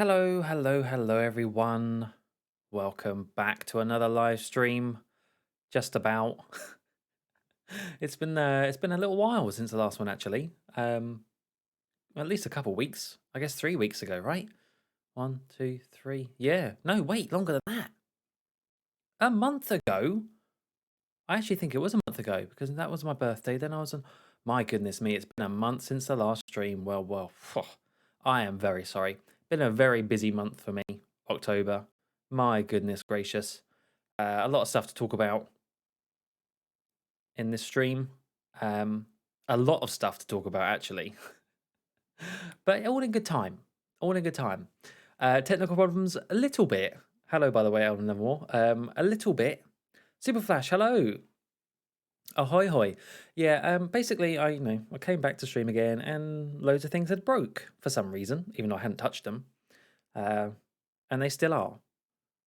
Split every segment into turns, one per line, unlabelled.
Hello, hello, hello, everyone. Welcome back to another live stream. Just about. It's been a little while since the last one, actually. At least a couple weeks. I guess 3 weeks ago, right? 1, 2, 3. Yeah. No, wait, longer than that. A month ago. I actually think it was a month ago because that was my birthday. Then I was on. My goodness me, it's been a month since the last stream. Well, I am very sorry. Been a very busy month for me, October. My goodness gracious. A lot of stuff to talk about in this stream. Um, a lot of stuff to talk about, actually. But all in good time. All in good time. Technical problems, a little bit. Hello, by the way, Alvin Nevermore. A little bit. Super Flash, hello. Ahoy hoy. Yeah, basically I came back to stream again and loads of things had broke for some reason, even though I hadn't touched them. And they still are.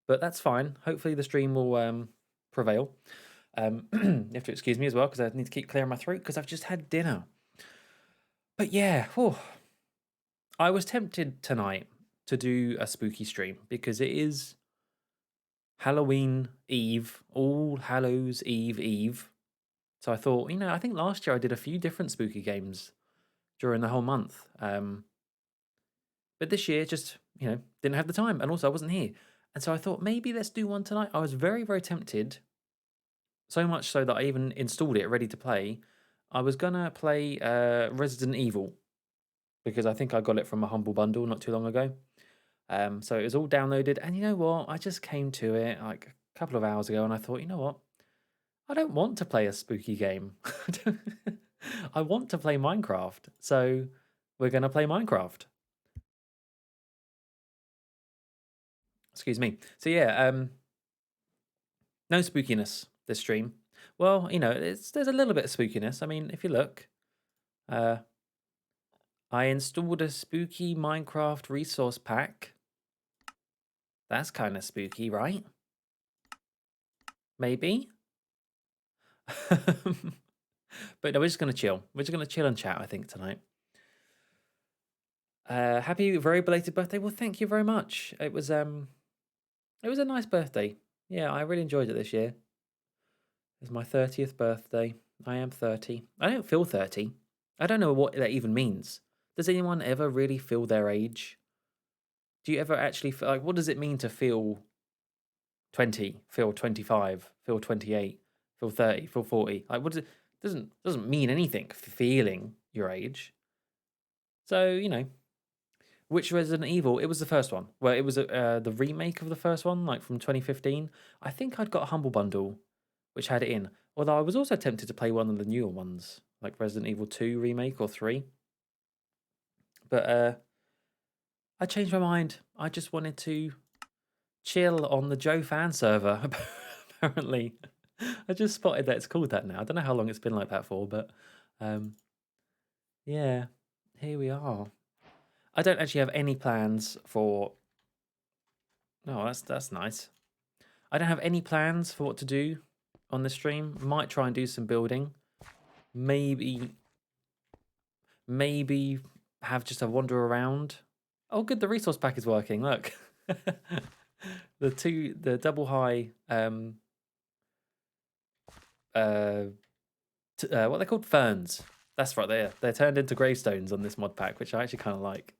But that's fine. Hopefully the stream will prevail. You have to excuse me as well because I need to keep clearing my throat because I've just had dinner. But yeah, I was tempted tonight to do a spooky stream because it is Halloween Eve, All Hallows Eve. So I thought, I think last year I did a few different spooky games during the whole month. But this year just, didn't have the time. And also I wasn't here. And so I thought maybe let's do one tonight. I was very, very tempted. So much so that I even installed it ready to play. I was going to play Resident Evil because I think I got it from a Humble Bundle not too long ago. So it was all downloaded. And you know what? I just came to it like a couple of hours ago and I thought, you know what? I don't want to play a spooky game. I want to play Minecraft. So we're going to play Minecraft. Excuse me. So yeah, no spookiness this stream. Well, there's a little bit of spookiness. I mean, if you look, I installed a spooky Minecraft resource pack. That's kind of spooky, right? Maybe. But no, we're just gonna chill. We're just gonna chill and chat, I think, tonight. Happy very belated birthday. Well, thank you very much. It was a nice birthday. Yeah, I really enjoyed it this year. It's my 30th birthday. I am 30. I don't feel 30. I don't know what that even means. Does anyone ever really feel their age? Do you ever actually feel like what does it mean to feel 20, feel 25, feel 28, feel 30, feel 40? Like what does it doesn't mean anything feeling your age. So, which Resident Evil? It was the first one. Well, it was the remake of the first one, like from 2015. I think I'd got a Humble Bundle, which had it in. Although I was also tempted to play one of the newer ones, like Resident Evil 2 remake or 3. But I changed my mind. I just wanted to chill on the Joe fan server, apparently. I just spotted that it's called that now. I don't know how long it's been like that for, but yeah, here we are. I don't actually have any plans for. Oh, that's nice. I don't have any plans for what to do on the stream. Might try and do some building. Maybe have just a wander around. Oh, good, the resource pack is working. Look, the double high what they're called, ferns. That's right, they're turned into gravestones on this mod pack, which I actually kind of like.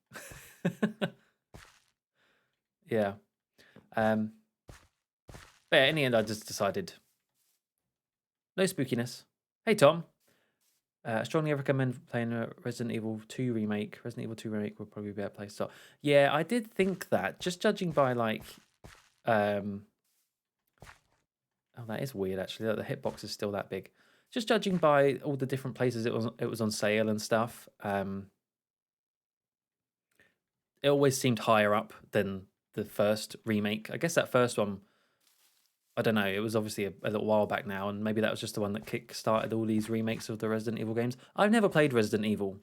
Yeah. But yeah, in the end, I just decided no spookiness. Hey, Tom. I strongly recommend playing a Resident Evil 2 remake. Resident Evil 2 remake would probably be a better place to start. Yeah, I did think that. Just judging by like, oh, that is weird actually. The hitbox is still that big. Just judging by all the different places it was on sale and stuff. It always seemed higher up than the first remake. I guess that first one, I don't know, it was obviously a little while back now, and maybe that was just the one that kick-started all these remakes of the Resident Evil games. I've never played Resident Evil.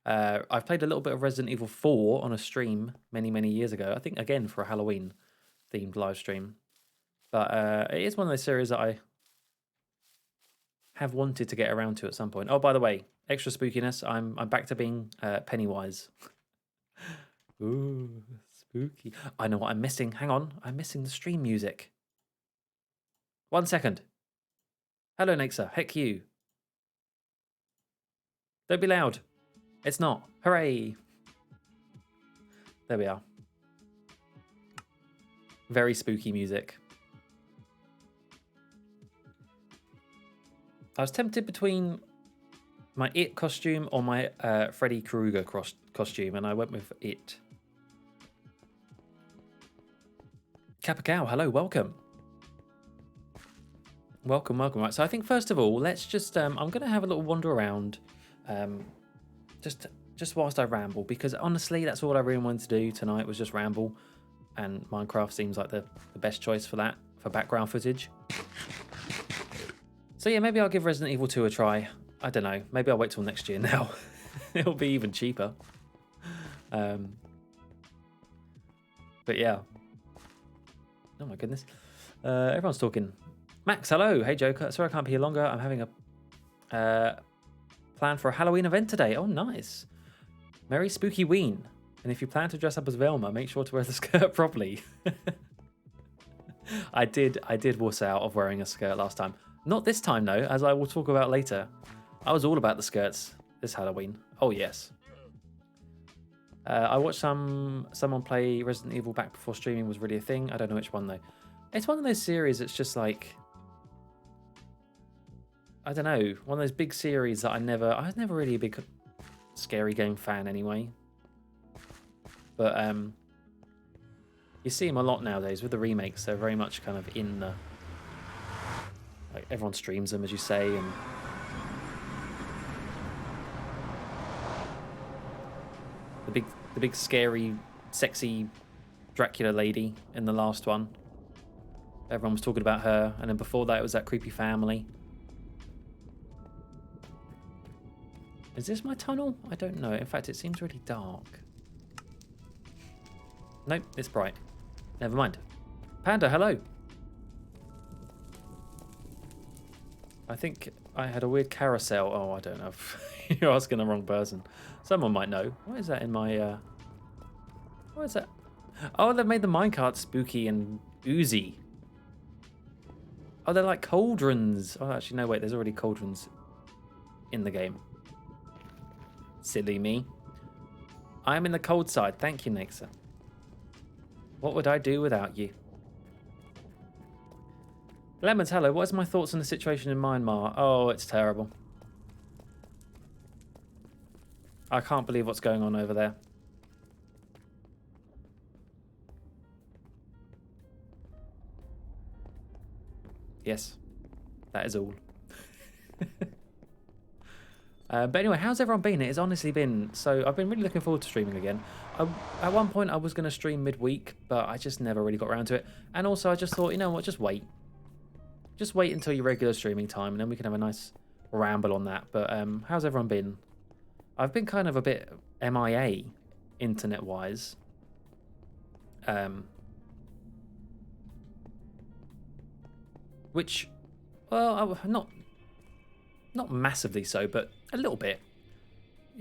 I've played a little bit of Resident Evil 4 on a stream many, many years ago. I think, again, for a Halloween-themed live stream. But it is one of those series that I have wanted to get around to at some point. Oh, by the way, extra spookiness, I'm back to being Pennywise. Ooh, Spooky. I know what I'm missing. Hang on. I'm missing the stream music. 1 second. Hello, Nexa. Heck you. Don't be loud. It's not. Hooray. There we are. Very spooky music. I was tempted between my It costume or my Freddy Krueger costume, and I went with It. Kappa Cow, hello, welcome. Welcome, welcome. Right, so I think first of all, let's just, I'm going to have a little wander around, just whilst I ramble, because honestly, that's all I really wanted to do tonight was just ramble, and Minecraft seems like the best choice for that, for background footage. So yeah, maybe I'll give Resident Evil 2 a try. I don't know, maybe I'll wait till next year now. It'll be even cheaper. But yeah. Oh my goodness. Everyone's talking. Max, hello. Hey, Joker. Sorry I can't be here longer. I'm having a plan for a Halloween event today. Oh, nice. Merry Spooky Ween. And if you plan to dress up as Velma, make sure to wear the skirt properly. I did wuss out of wearing a skirt last time. Not this time, though, as I will talk about later. I was all about the skirts this Halloween. Oh, yes. I watched someone play Resident Evil back before streaming was really a thing. I don't know which one, though. It's one of those series that's just like... I don't know. One of those big series that I was never really a big scary game fan anyway. But you see them a lot nowadays with the remakes. They're very much kind of in the... Like everyone streams them, as you say, and... The big scary, sexy Dracula lady in the last one. Everyone was talking about her, and then before that it was that creepy family. Is this my tunnel? I don't know. In fact, it seems really dark. Nope, it's bright. Never mind. Panda, hello. I think I had a weird carousel. Oh, I don't know. You're asking the wrong person. Someone might know. What is that in my... What is that? Oh, they've made the minecart spooky and oozy. Oh, they're like cauldrons. Oh, actually, no, wait. There's already cauldrons in the game. Silly me. I'm in the cold side. Thank you, Nexa. What would I do without you? Lemons, hello. What is my thoughts on the situation in Myanmar? Oh, it's terrible. I can't believe what's going on over there. Yes, that is all. But anyway, how's everyone been? It has honestly been... So I've been really looking forward to streaming again. At one point, I was going to stream midweek, but I just never really got around to it. And also, I just thought, you know what, just wait. Just wait until your regular streaming time, and then we can have a nice ramble on that. But how's everyone been? I've been kind of a bit MIA, internet-wise. Which, well, not massively so, but a little bit.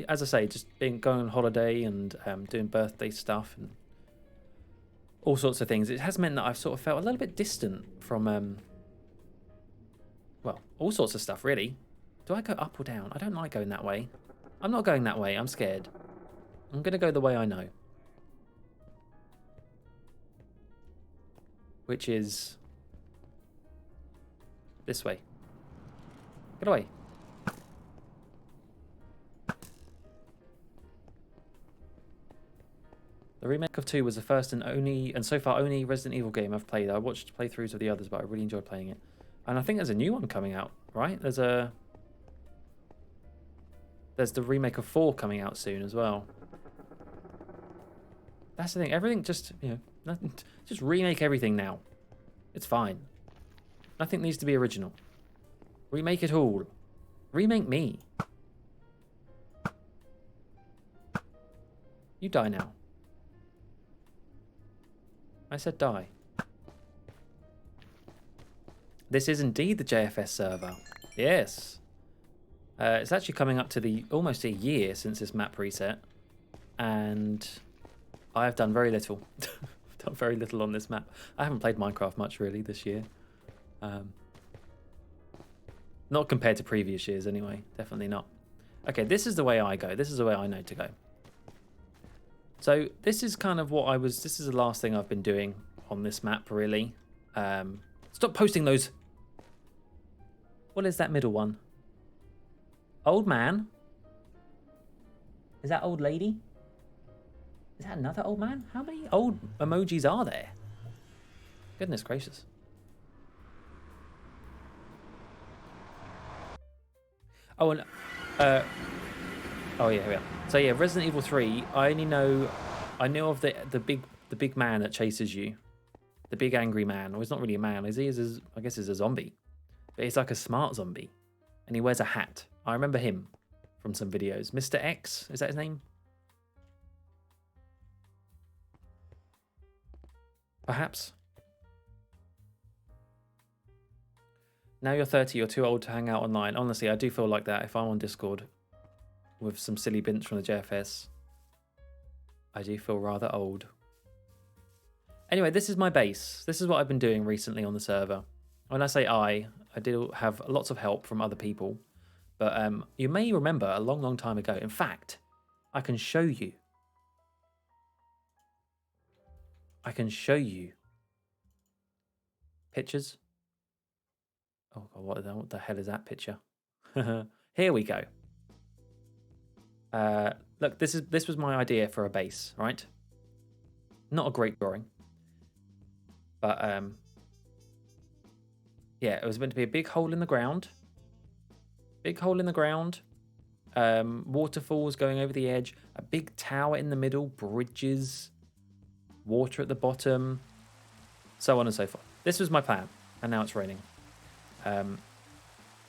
As I say, just going on holiday and doing birthday stuff and all sorts of things. It has meant that I've sort of felt a little bit distant from, well, all sorts of stuff, really. Do I go up or down? I don't like going that way. I'm not going that way. I'm scared. I'm going to go the way I know. Which is this way. Get away. The remake of 2 was the first and so far only Resident Evil game I've played. I watched playthroughs of the others, but I really enjoyed playing it. And I think there's a new one coming out, right? There's the remake of 4 coming out soon as well. That's the thing. Everything just, you know, just remake everything now. It's fine. Nothing needs to be original. Remake it all. Remake me. You die now. I said die. This is indeed the JFS server. Yes. It's actually coming up to almost a year since this map reset. And I have done very little. Done very little on this map. I haven't played Minecraft much really this year. Not compared to previous years anyway. Definitely not. Okay, this is the way I go. This is the way I know to go. So this is kind of what this is the last thing I've been doing on this map really. Stop posting those. What is that middle one? Old man? Is that old lady? Is that another old man? How many old emojis are there? Goodness gracious. Oh, and oh yeah, here we are. So yeah, Resident Evil 3. I know of the big man that chases you, the big angry man. Well, he's not really a man. I guess he's a zombie, but he's like a smart zombie, and he wears a hat. I remember him from some videos. Mr. X, is that his name? Perhaps. Now you're 30, you're too old to hang out online. Honestly, I do feel like that if I'm on Discord with some silly bints from the JFS. I do feel rather old. Anyway, this is my base. This is what I've been doing recently on the server. When I say I do have lots of help from other people. But you may remember a long, long time ago. In fact, I can show you. I can show you pictures. Oh God, what the hell is that picture? Here we go. Look, this was my idea for a base, right? Not a great drawing, but yeah, it was meant to be a big hole in the ground. Big hole in the ground. Waterfalls going over the edge. A big tower in the middle. Bridges. Water at the bottom. So on and so forth. This was my plan, and now it's raining.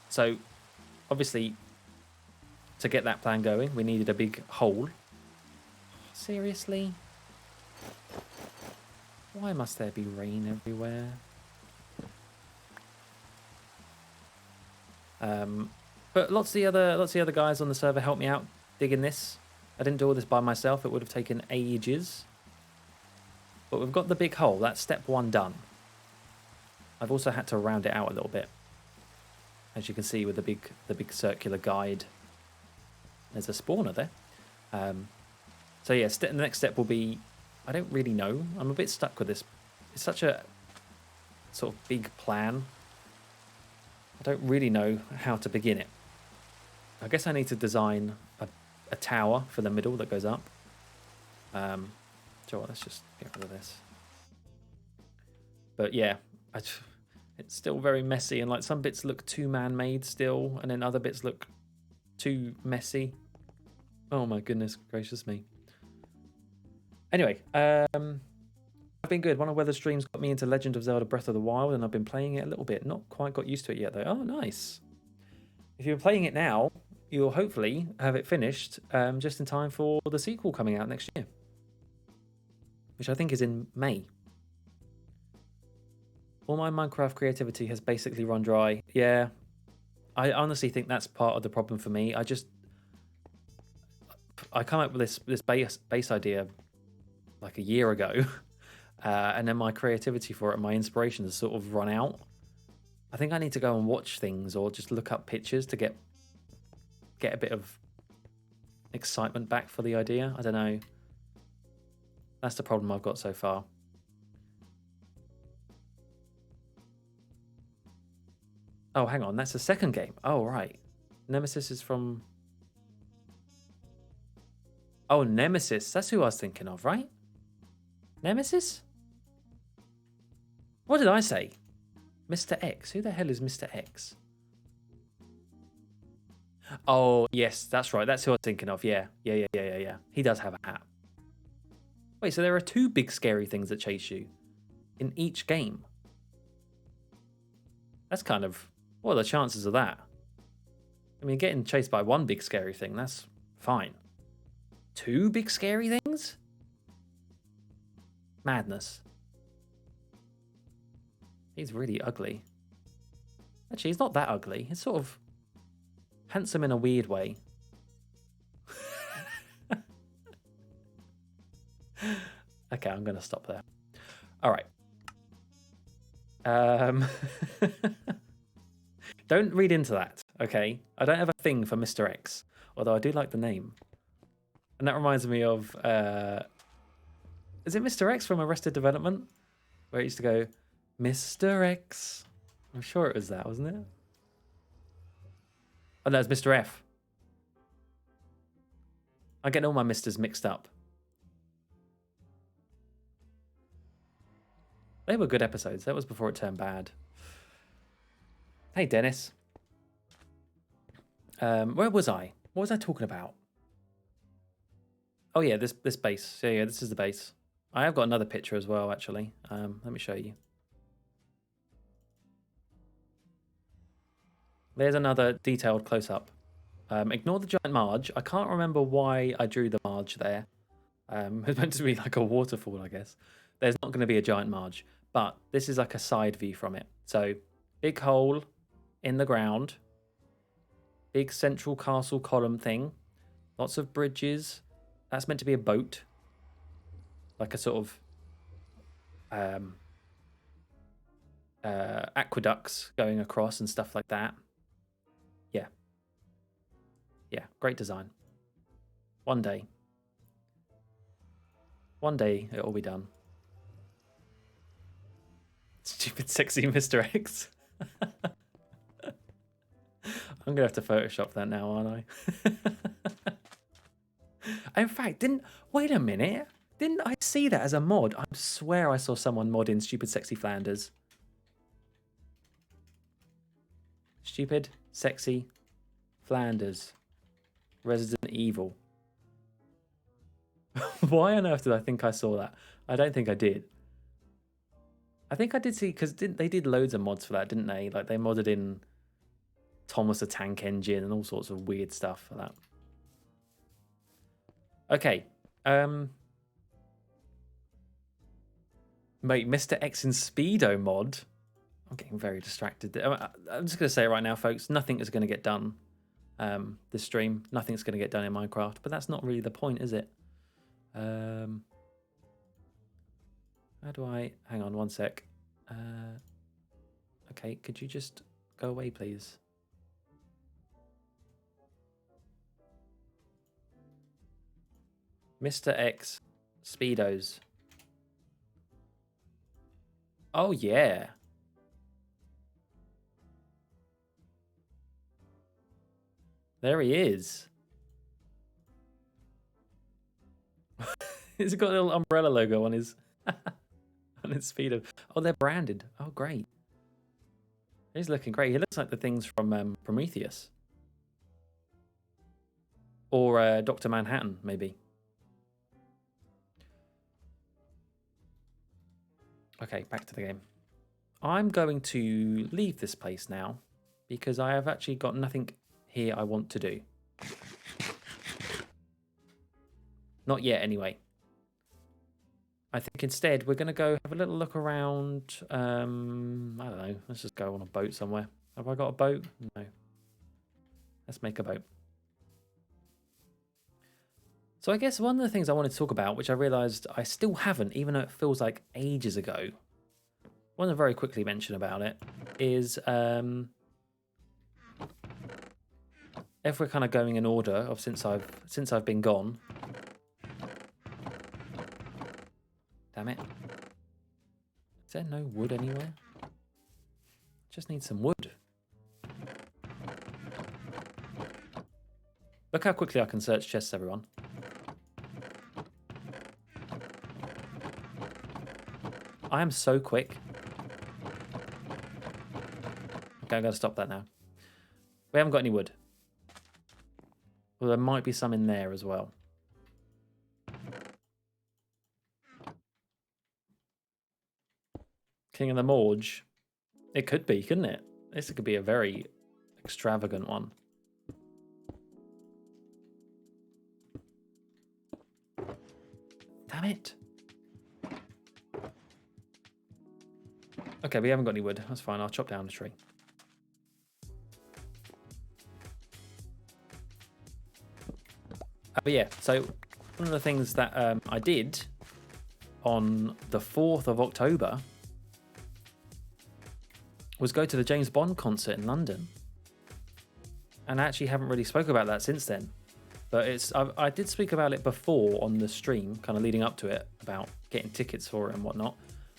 So, obviously, to get that plan going, we needed a big hole. Seriously? Why must there be rain everywhere? But lots of the other guys on the server helped me out digging this. I didn't do all this by myself. It would have taken ages. But we've got the big hole. That's step one done. I've also had to round it out a little bit, as you can see with the big circular guide. There's a spawner there. So yeah, the next step will be, I don't really know. I'm a bit stuck with this. It's such a sort of big plan. I don't really know how to begin it. I guess I need to design a tower for the middle that goes up. So let's just get rid of this. But yeah, it's still very messy, and like some bits look too man-made still, and then other bits look too messy. Oh my goodness gracious me. Anyway, I've been good. One of Weather streams got me into Legend of Zelda Breath of the Wild, and I've been playing it a little bit. Not quite got used to it yet though. Oh, nice. If you're playing it now, you'll hopefully have it finished just in time for the sequel coming out next year, which I think is in May. All my Minecraft creativity has basically run dry. Yeah, I honestly think that's part of the problem for me. I come up with this base idea like a year ago, and then my creativity for it, my inspiration has sort of run out. I think I need to go and watch things or just look up pictures to get a bit of excitement back for the idea. I don't know. That's the problem I've got so far. Oh, hang on. That's the second game. Oh, right. Nemesis is from... Oh, Nemesis. That's who I was thinking of, right? Nemesis? What did I say? Mr. X. Who the hell is Mr. X? Oh, yes. That's right. That's who I was thinking of. Yeah. Yeah. He does have a hat. Wait, so there are two big scary things that chase you in each game? That's kind of... What are the chances of that? I mean, getting chased by one big scary thing, that's fine. Two big scary things? Madness. He's really ugly. Actually, he's not that ugly. He's sort of handsome in a weird way. Okay, I'm going to stop there. All right. Don't read into that, okay? I don't have a thing for Mr. X, although I do like the name. And that reminds me of, is it Mr. X from Arrested Development? Where it used to go, Mr. X. I'm sure it was that, wasn't it? Oh, no, it's Mr. F. I get all my Misters mixed up. They were good episodes. That was before it turned bad. Hey, Dennis. Where was I? What was I talking about? Oh, yeah, this base. Yeah, this is the base. I have got another picture as well, actually. Let me show you. There's another detailed close-up. Ignore the giant Marge. I can't remember why I drew the Marge there. It's meant to be like a waterfall, I guess. There's not going to be a giant Marge, but this is like a side view from it. So, big hole in the ground. Big central castle column thing. Lots of bridges. That's meant to be a boat. Like a sort of aqueducts going across and stuff like that. Yeah. Yeah, great design. One day. One day it'll be done. Stupid sexy Mr. X. I'm gonna have to Photoshop that now, aren't I? In fact, wait a minute. Didn't I see that as a mod? I swear I saw someone mod in Stupid Sexy Flanders. Stupid Sexy Flanders. Resident Evil. Why on earth did I think I saw that? I don't think I did. I think I did see, because they did loads of mods for that, didn't they? Like they modded in Thomas the Tank Engine and all sorts of weird stuff for that. Okay. Mate, Mr. X in Speedo mod. I'm getting very distracted. I'm just going to say it right now, folks. Nothing is going to get done this stream. Nothing's going to get done in Minecraft. But that's not really the point, is it? How do I... Hang on one sec. Okay, could you just go away, please? Mr. X Speedos. Oh, yeah. There he is. He's got a little umbrella logo on his on his Speedo. Oh, they're branded. Oh, great. He's looking great. He looks like the things from Prometheus. Or Dr. Manhattan, maybe. Okay, back to the game. I'm going to leave this place now because I have actually got nothing here I want to do. Not yet, anyway. I think instead we're going to go have a little look around. I don't know. Let's just go on a boat somewhere. Have I got a boat? No. Let's make a boat. So I guess one of the things I wanted to talk about, which I realised I still haven't, even though it feels like ages ago, I want to very quickly mention about it, is if we're kind of going in order of since I've been gone. Damn it. Is there no wood anywhere? Just need some wood. Look how quickly I can search chests, everyone. I am so quick. Okay, I'm going to stop that now. We haven't got any wood. Well, there might be some in there as well. King of the Morge. It could be, couldn't it? This could be a very extravagant one. Damn it. Okay, we haven't got any wood. That's fine. I'll chop down the tree. But yeah, so one of the things that I did on the 4th of October was go to the James Bond concert in London. And I actually haven't really spoke about that since then. But I did speak about it before on the stream, kind of leading up to it, about getting tickets for it and whatnot.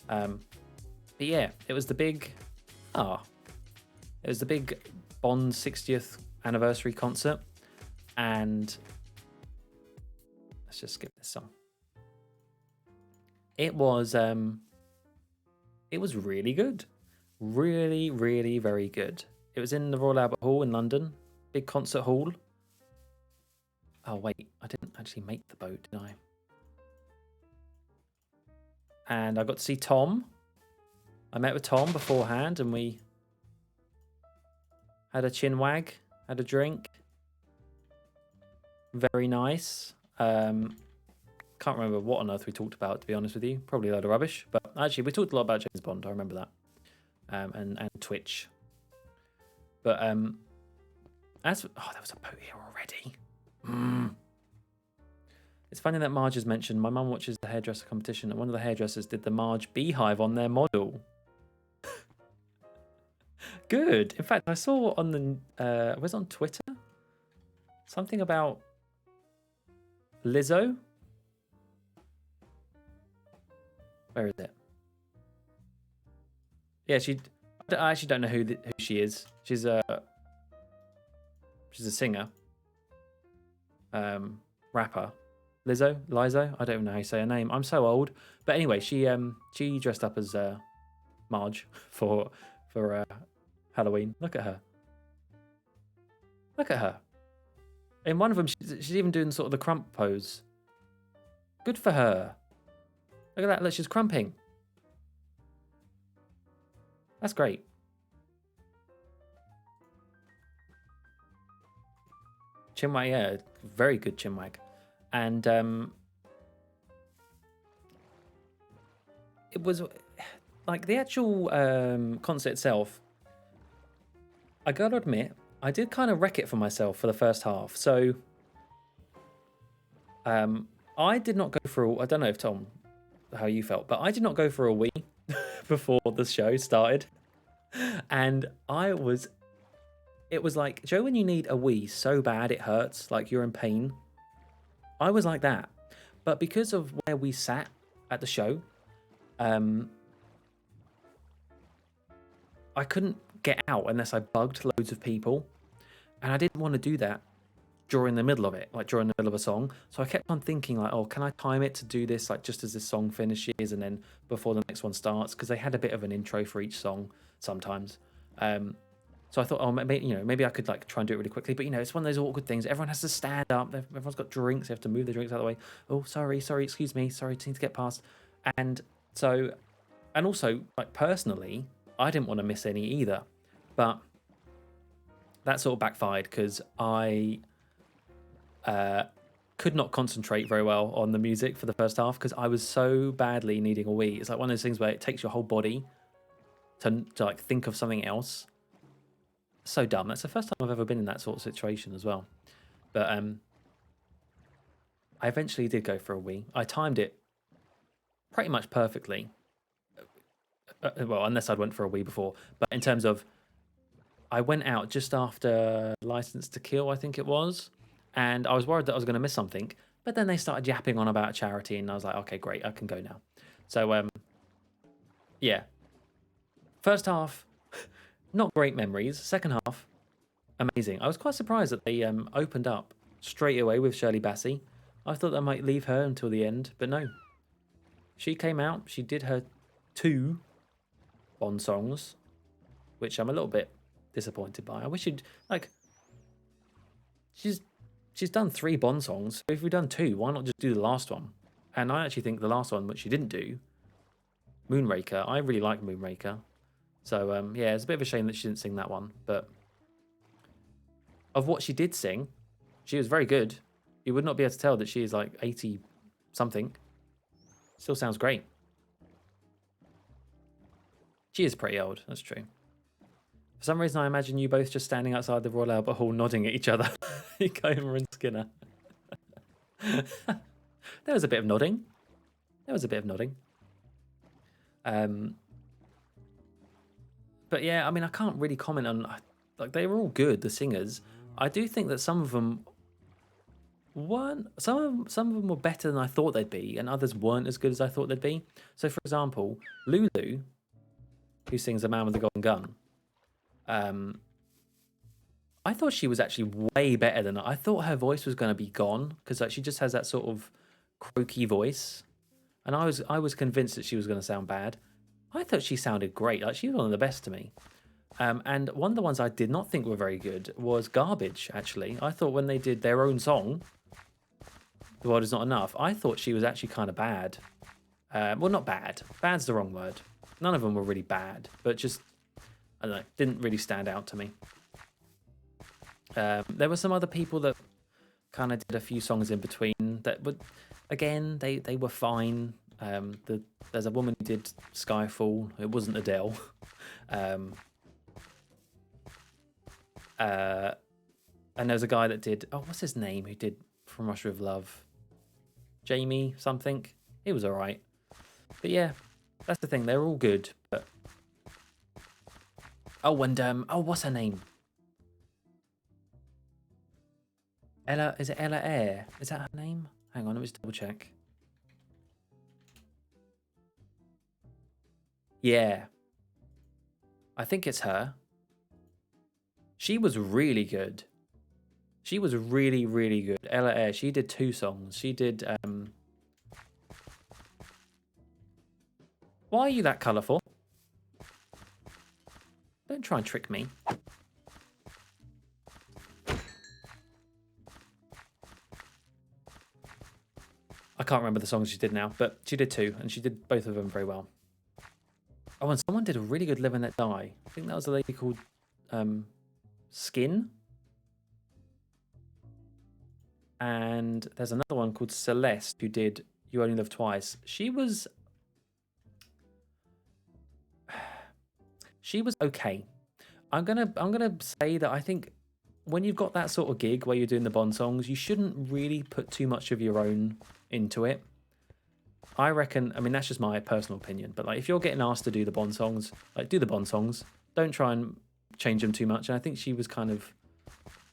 But yeah, it was the big Bond 60th anniversary concert. And let's just skip this song. It was really good. Really, really very good. It was in the Royal Albert Hall in London. Big concert hall. Oh, wait. I didn't actually make the boat, did I? And I got to see Tom. I met with Tom beforehand and we had a chin wag, had a drink. Very nice. Can't remember what on earth we talked about, to be honest with you. Probably a load of rubbish. But actually, we talked a lot about James Bond. I remember that. And Twitch. But there was a boat here already. It's funny that Marge is mentioned. My mum watches the hairdresser competition, and one of the hairdressers did the Marge beehive on their model. Good. In fact, I saw on the was it on Twitter something about Lizzo. Where is it? Yeah, I actually don't know who she is. She's a singer, rapper. Lizzo. I don't even know how you say her name. I'm so old. But anyway, she dressed up as Marge for Halloween. Look at her. Look at her. In one of them, she's even doing sort of the crump pose. Good for her. Look at that. Look, she's crumping. That's great. Chinwag, yeah, very good chinwag. And it was like the actual concert itself. I gotta admit, I did kind of wreck it for myself for the first half. So I did not go for I don't know if Tom, how you felt, but I did not go for a wee before the show started. And it was like, Joe, when you need a wee so bad it hurts, like you're in pain. I was like that. But because of where we sat at the show, I couldn't get out unless I bugged loads of people. And I didn't want to do that during the middle of it, like during the middle of a song. So I kept on thinking like, oh, can I time it to do this like just as this song finishes and then before the next one starts? Because they had a bit of an intro for each song sometimes. So I thought, oh, maybe I could like try and do it really quickly. But, it's one of those awkward things. Everyone has to stand up. Everyone's got drinks. They have to move their drinks out of the way. Oh, sorry, excuse me. Sorry, need to get past. And also, like personally, I didn't want to miss any either. But that sort of backfired because I could not concentrate very well on the music for the first half because I was so badly needing a wee. It's like one of those things where it takes your whole body to like think of something else. So dumb. That's the first time I've ever been in that sort of situation as well. But I eventually did go for a wee. I timed it pretty much perfectly. Well, unless I'd went for a wee before. But in terms of, I went out just after License to Kill, I think it was. And I was worried that I was going to miss something. But then they started yapping on about charity. And I was like, okay, great. I can go now. So, yeah. First half, not great memories. Second half, amazing. I was quite surprised that they opened up straight away with Shirley Bassey. I thought they might leave her until the end, but no. She came out. She did her 2 Bond songs, which I'm a little bit disappointed by. I wish she'd she's done 3 Bond songs. So if we've done 2, why not just do the last one? And I actually think the last one, which she didn't do, Moonraker. I really like Moonraker. So, yeah, it's a bit of a shame that she didn't sing that one. But of what she did sing, she was very good. You would not be able to tell that she is like 80-something. Still sounds great. She is pretty old, that's true. For some reason, I imagine you both just standing outside the Royal Albert Hall nodding at each other. Comer and Skinner. There was a bit of nodding. There was a bit of nodding. But yeah, I mean, I can't really comment on, like, they were all good, the singers. I do think that some of them weren't, some of them were better than I thought they'd be, and others weren't as good as I thought they'd be. So, for example, Lulu, who sings "The Man with the Golden Gun," I thought she was actually way better than I thought. Her voice was going to be gone because like she just has that sort of croaky voice, and I was convinced that she was going to sound bad. I thought she sounded great. Like she was one of the best to me. And one of the ones I did not think were very good was Garbage. Actually, I thought when they did their own song, "The World Is Not Enough," I thought she was actually kind of bad. Well, not bad. Bad's the wrong word. None of them were really bad, but just I don't know, didn't really stand out to me. There were some other people that kind of did a few songs in between that would, again, they were fine. There's a woman who did Skyfall. It wasn't Adele. And there's a guy that did, oh, what's his name? Who did From Russia with Love? Jamie something. He was all right. But yeah, that's the thing. They're all good. But oh, and oh, what's her name? Ella, is it Ella Air? Is that her name? Hang on, let me just double check. Yeah. I think it's her. She was really good. She was really, really good. Ella Air, she did 2 songs. She did, why are you that colourful? Don't try and trick me. I can't remember the songs she did now, but she did 2, and she did both of them very well. Oh, and someone did a really good Live and Let Die. I think that was a lady called Skin. And there's another one called Celeste who did You Only Live Twice. She was okay. I'm gonna say that I think when you've got that sort of gig where you're doing the Bond songs, you shouldn't really put too much of your own into it. I reckon, I mean, that's just my personal opinion, but like if you're getting asked to do the Bond songs, like do the Bond songs. Don't try and change them too much. And I think she was kind of,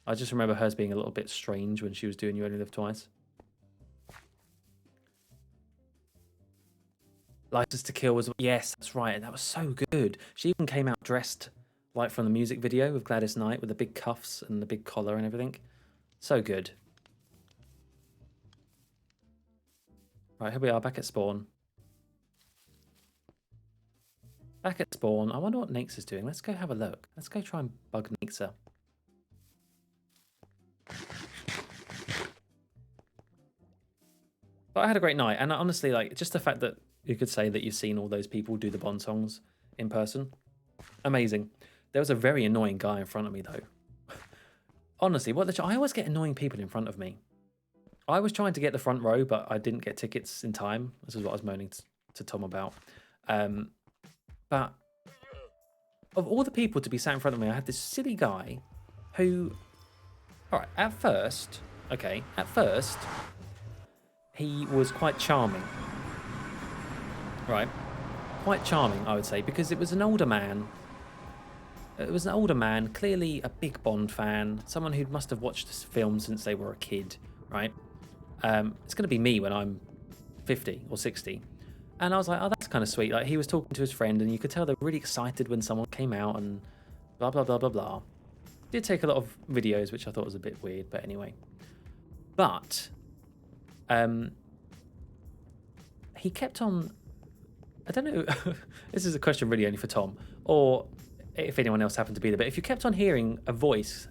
I just remember hers being a little bit strange when she was doing You Only Live Twice. License to Kill was, yes, that's right. That was so good. She even came out dressed like from the music video with Gladys Knight with the big cuffs and the big collar and everything. So good. Right, here we are back at spawn. Back at spawn. I wonder what Naix is doing. Let's go have a look. Let's go try and bug Naixer. But I had a great night, and honestly, like, just the fact that you could say that you've seen all those people do the Bond songs in person, amazing. There was a very annoying guy in front of me, though. Honestly, I always get annoying people in front of me. I was trying to get the front row, but I didn't get tickets in time. This is what I was moaning to Tom about. But of all the people to be sat in front of me, I had this silly guy who, all right, at first, he was quite charming. Right? Quite charming, I would say, because it was an older man. It was an older man, clearly a big Bond fan, someone who must have watched this film since they were a kid, right? It's going to be me when I'm 50 or 60. And I was like, oh, that's kind of sweet. Like, he was talking to his friend, and you could tell they were really excited when someone came out and blah, blah, blah, blah, blah. Did take a lot of videos, which I thought was a bit weird, but anyway. But he kept on, I don't know, this is a question really only for Tom, or if anyone else happened to be there, but if you kept on hearing a voice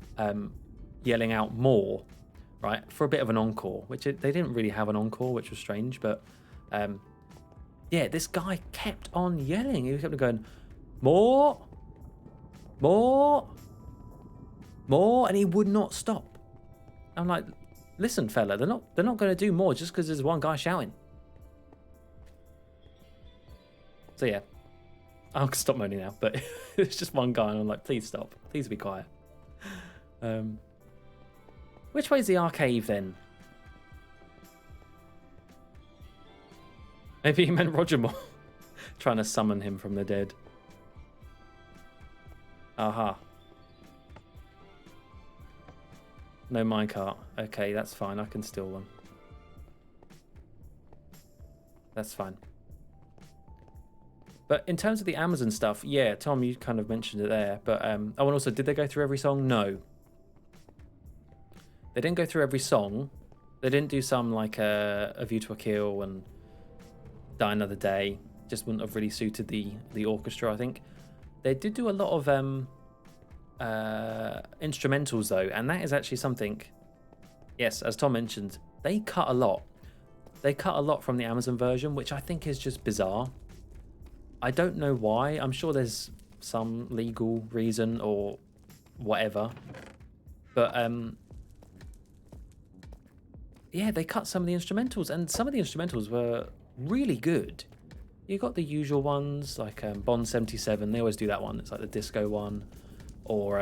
yelling out more, right, for a bit of an encore, which they didn't really have an encore, which was strange, but yeah, this guy kept on yelling. He kept on going, more, more, more, and he would not stop. I'm like, listen, fella, they're not going to do more just because there's one guy shouting. So yeah, I'll stop moaning now, but it's just one guy, and I'm like, please stop, please be quiet. Which way is the arcade then? Maybe he meant Roger Moore. Trying to summon him from the dead. Aha. No minecart. Okay, that's fine. I can steal one. That's fine. But in terms of the Amazon stuff, yeah, Tom, you kind of mentioned it there. But oh, and also, did they go through every song? No. They didn't go through every song. They didn't do some like A View to a Kill and Die Another Day. Just wouldn't have really suited the orchestra, I think. They did do a lot of instrumentals though, and that is actually something. Yes, as Tom mentioned, they cut a lot. They cut a lot from the Amazon version, which I think is just bizarre. I don't know why. I'm sure there's some legal reason or whatever. But yeah, they cut some of the instrumentals, and some of the instrumentals were really good. You got the usual ones like Bond 77. They always do that one. It's like the disco one, or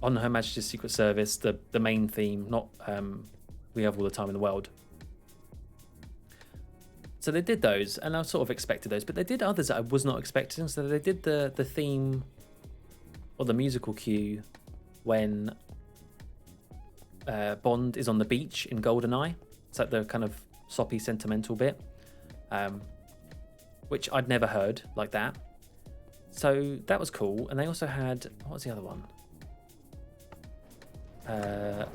on Her Majesty's Secret Service, the main theme, not We Have All the Time in the World. So they did those, and I sort of expected those, but they did others that I was not expecting. So they did the theme or the musical cue when Bond is on the beach in GoldenEye. It's like the kind of soppy, sentimental bit, which I'd never heard like that. So that was cool. And they also had, what was the other one? I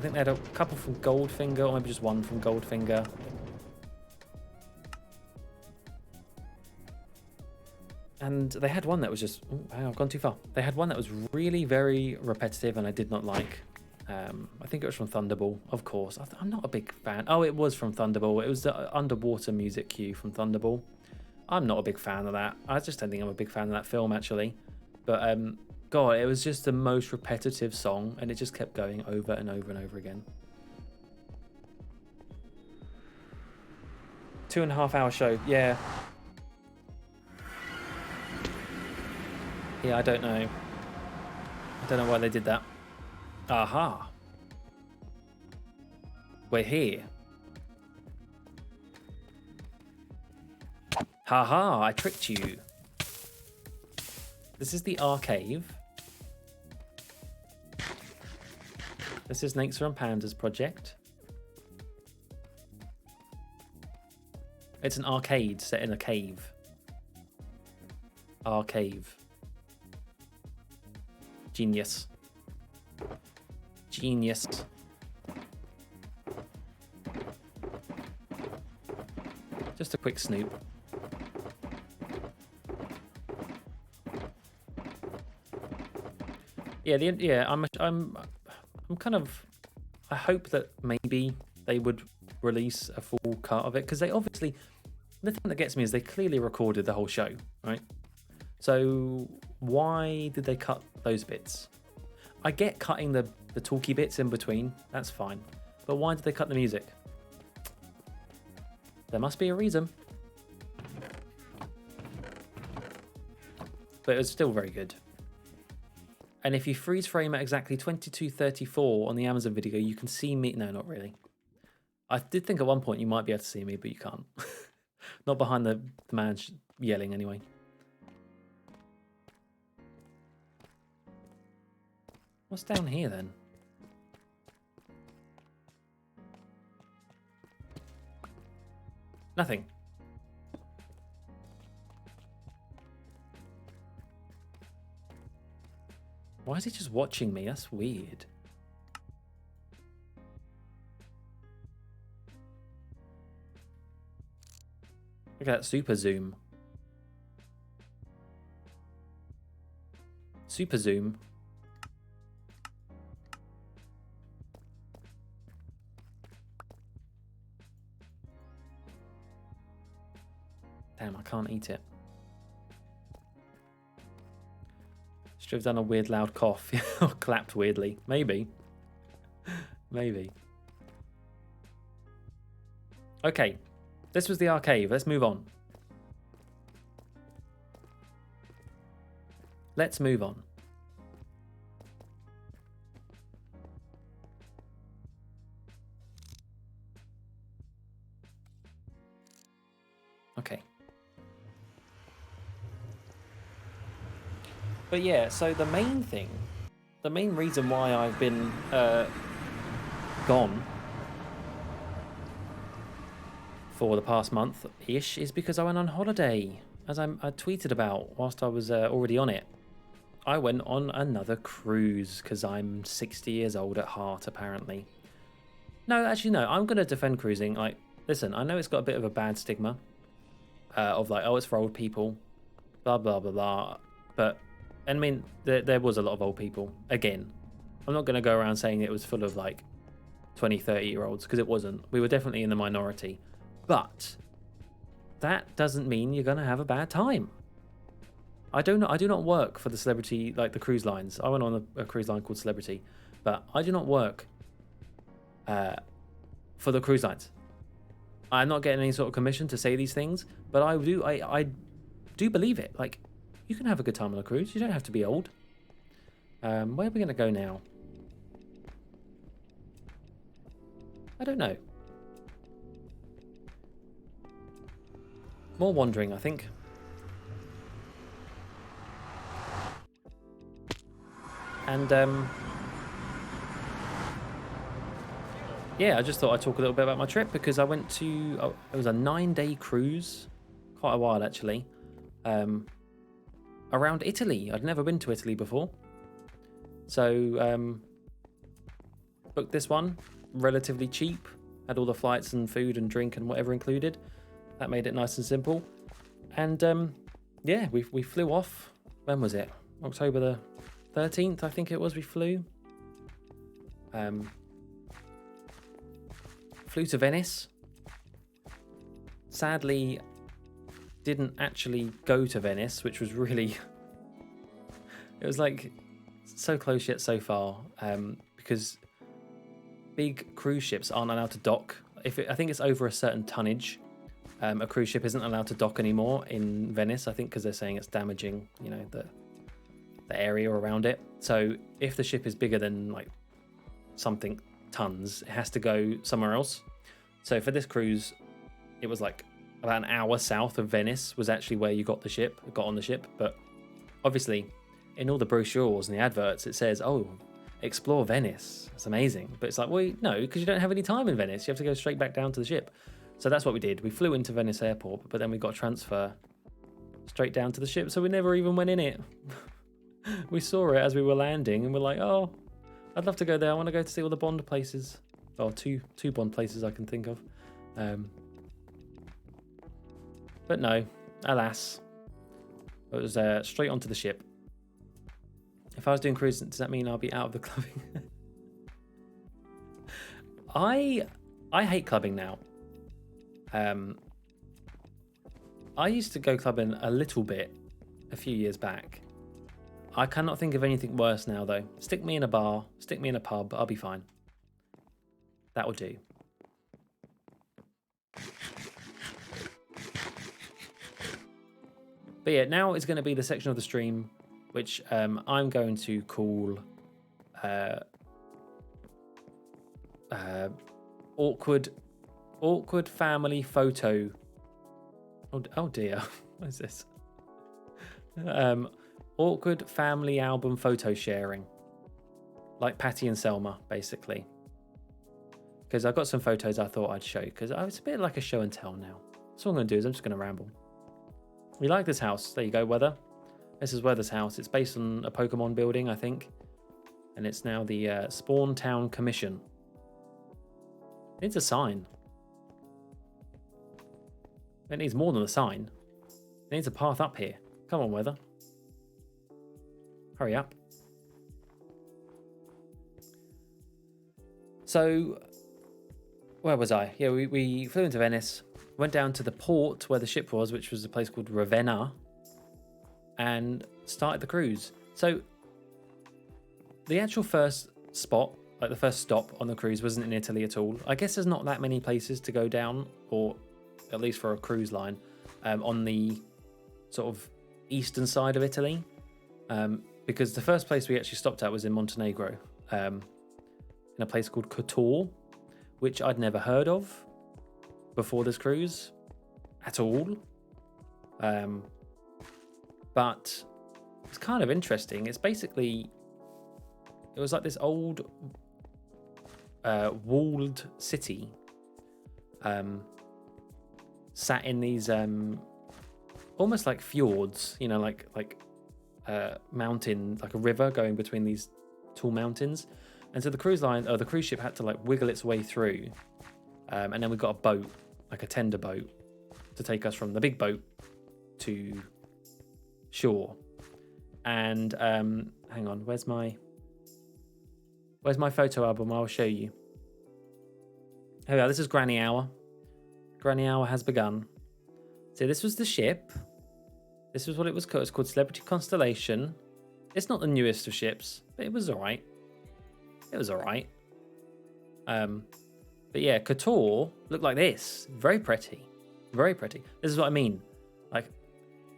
think they had a couple from Goldfinger, or maybe just one from Goldfinger. And they had one that was just, oh, wow, I've gone too far. They had one that was really very repetitive and I did not like. I think it was from Thunderball, of course. I'm not a big fan. Oh, it was from Thunderball. It was the underwater music cue from Thunderball. I'm not a big fan of that. I just don't think I'm a big fan of that film, actually. But, God, it was just the most repetitive song, and it just kept going over and over and over again. 2.5 hour show, yeah. Yeah, I don't know. I don't know why they did that. Aha. We're here. Haha, I tricked you. This is the archive. This is Nature and Panda's project. It's an arcade set in a cave. Arcave. Genius. Genius. Just a quick snoop. Yeah, I'm kind of. I hope that maybe they would release a full cut of it, because they obviously. The thing that gets me is they clearly recorded the whole show, right? So why did they cut those bits? I get cutting the talky bits in between. That's fine, but why did they cut the music? There must be a reason. But it was still very good. And if you freeze frame at exactly 22:34 on the Amazon video, you can see me. No, not really. I did think at one point you might be able to see me, but you can't. Not behind the man yelling, anyway. What's down here, then? Nothing. Why is he just watching me? That's weird. Look at that super zoom. Super zoom. Damn, I can't eat it. Should have done a weird loud cough. Or clapped weirdly. Maybe. Maybe. Okay. This was the arcade. Let's move on. Let's move on. Okay. But yeah, so the main reason why I've been gone for the past month-ish is because I went on holiday, as I tweeted about whilst I was already on it. I went on another cruise because I'm 60 years old at heart, apparently. No, actually, no, I'm going to defend cruising. Like, listen, I know it's got a bit of a bad stigma of like, oh, it's for old people, blah, blah, blah, blah. But, I mean, there was a lot of old people. Again, I'm not going to go around saying it was full of like 20, 30-year-olds because it wasn't. We were definitely in the minority. But that doesn't mean you're going to have a bad time. I do not work for the celebrity, like the cruise lines. I went on a cruise line called Celebrity, but I do not work for the cruise lines. I'm not getting any sort of commission to say these things, but I do believe it. Like, you can have a good time on a cruise. You don't have to be old. Where are we going to go now? I don't know. More wandering, I think. And yeah, I just thought I'd talk a little bit about my trip because I went to, it was a 9-day cruise, quite a while actually, around Italy. I'd never been to Italy before. So booked this one, relatively cheap, had all the flights and food and drink and whatever included. That made it nice and simple. And yeah, we flew off, when was it? October the 13th, I think it was, we flew. Flew to Venice. Sadly, didn't actually go to Venice, which was really... it was like so close yet so far, because big cruise ships aren't allowed to dock. I think it's over a certain tonnage, a cruise ship isn't allowed to dock anymore in Venice, I think because they're saying it's damaging, you know, the area around it. So if the ship is bigger than like something tons, it has to go somewhere else. So for this cruise, it was like about an hour south of Venice was actually where you got on the ship. But obviously in all the brochures and the adverts, it says, oh, explore Venice. It's amazing. But it's like, well, no, because you don't have any time in Venice. You have to go straight back down to the ship. So that's what we did. We flew into Venice airport, but then we got a transfer straight down to the ship. So we never even went in it. We saw it as we were landing and we're like, oh, I'd love to go there. I want to go to see all the Bond places. Well, two Bond places I can think of. But no, alas, it was straight onto the ship. If I was doing cruising, does that mean I'll be out of the clubbing? I hate clubbing now. I used to go clubbing a little bit a few years back. I cannot think of anything worse now, though. Stick me in a bar, stick me in a pub, I'll be fine. That will do. But yeah, now is going to be the section of the stream which I'm going to call awkward family photo. Oh dear, what is this? Awkward family album photo sharing, like Patty and Selma, basically. Because I've got some photos I thought I'd show, because it's a bit like a show and tell now. So what I'm going to do is I'm just going to ramble. You like this house? There you go, Weather. This is Weather's house. It's based on a Pokemon building, I think. And it's now the Spawn Town Commission. It needs a sign. It needs more than a sign. It needs a path up here. Come on, Weather. Hurry up. So, where was I? Yeah, we flew into Venice, went down to the port where the ship was, which was a place called Ravenna, and started the cruise. So, the actual first spot, like the first stop on the cruise, wasn't in Italy at all. I guess there's not that many places to go down, or at least for a cruise line, on the sort of eastern side of Italy. Because the first place we actually stopped at was in Montenegro, in a place called Kotor, which I'd never heard of before this cruise at all. But it's kind of interesting. It's basically, it was like this old walled city, sat in these almost like fjords, you know, like mountain, like a river going between these tall mountains. And so the the cruise ship had to like wiggle its way through, and then we got a boat, like a tender boat, to take us from the big boat to shore. And hang on, where's my photo album? I'll show you. Here we are. This is Granny Hour. Granny Hour has begun. So this was the ship. This was what it was called. It's called Celebrity Constellation. It's not the newest of ships, but it was alright. It was alright. But yeah, Kotor looked like this. Very pretty. Very pretty. This is what I mean. Like,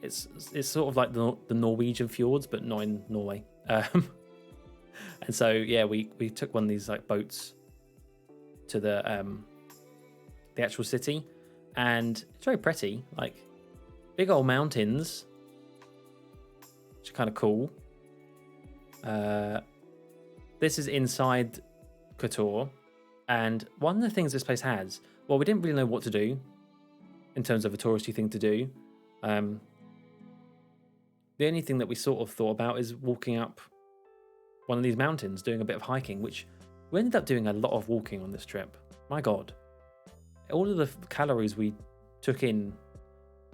it's sort of like the Norwegian fjords, but not in Norway. And so yeah, we took one of these like boats to the actual city, and it's very pretty. Like big old mountains, which are kind of cool. This is inside Kotor, and one of the things this place has, well, we didn't really know what to do in terms of a touristy thing to do. The only thing that we sort of thought about is walking up one of these mountains, doing a bit of hiking, which we ended up doing a lot of walking on this trip. My God. All of the calories we took in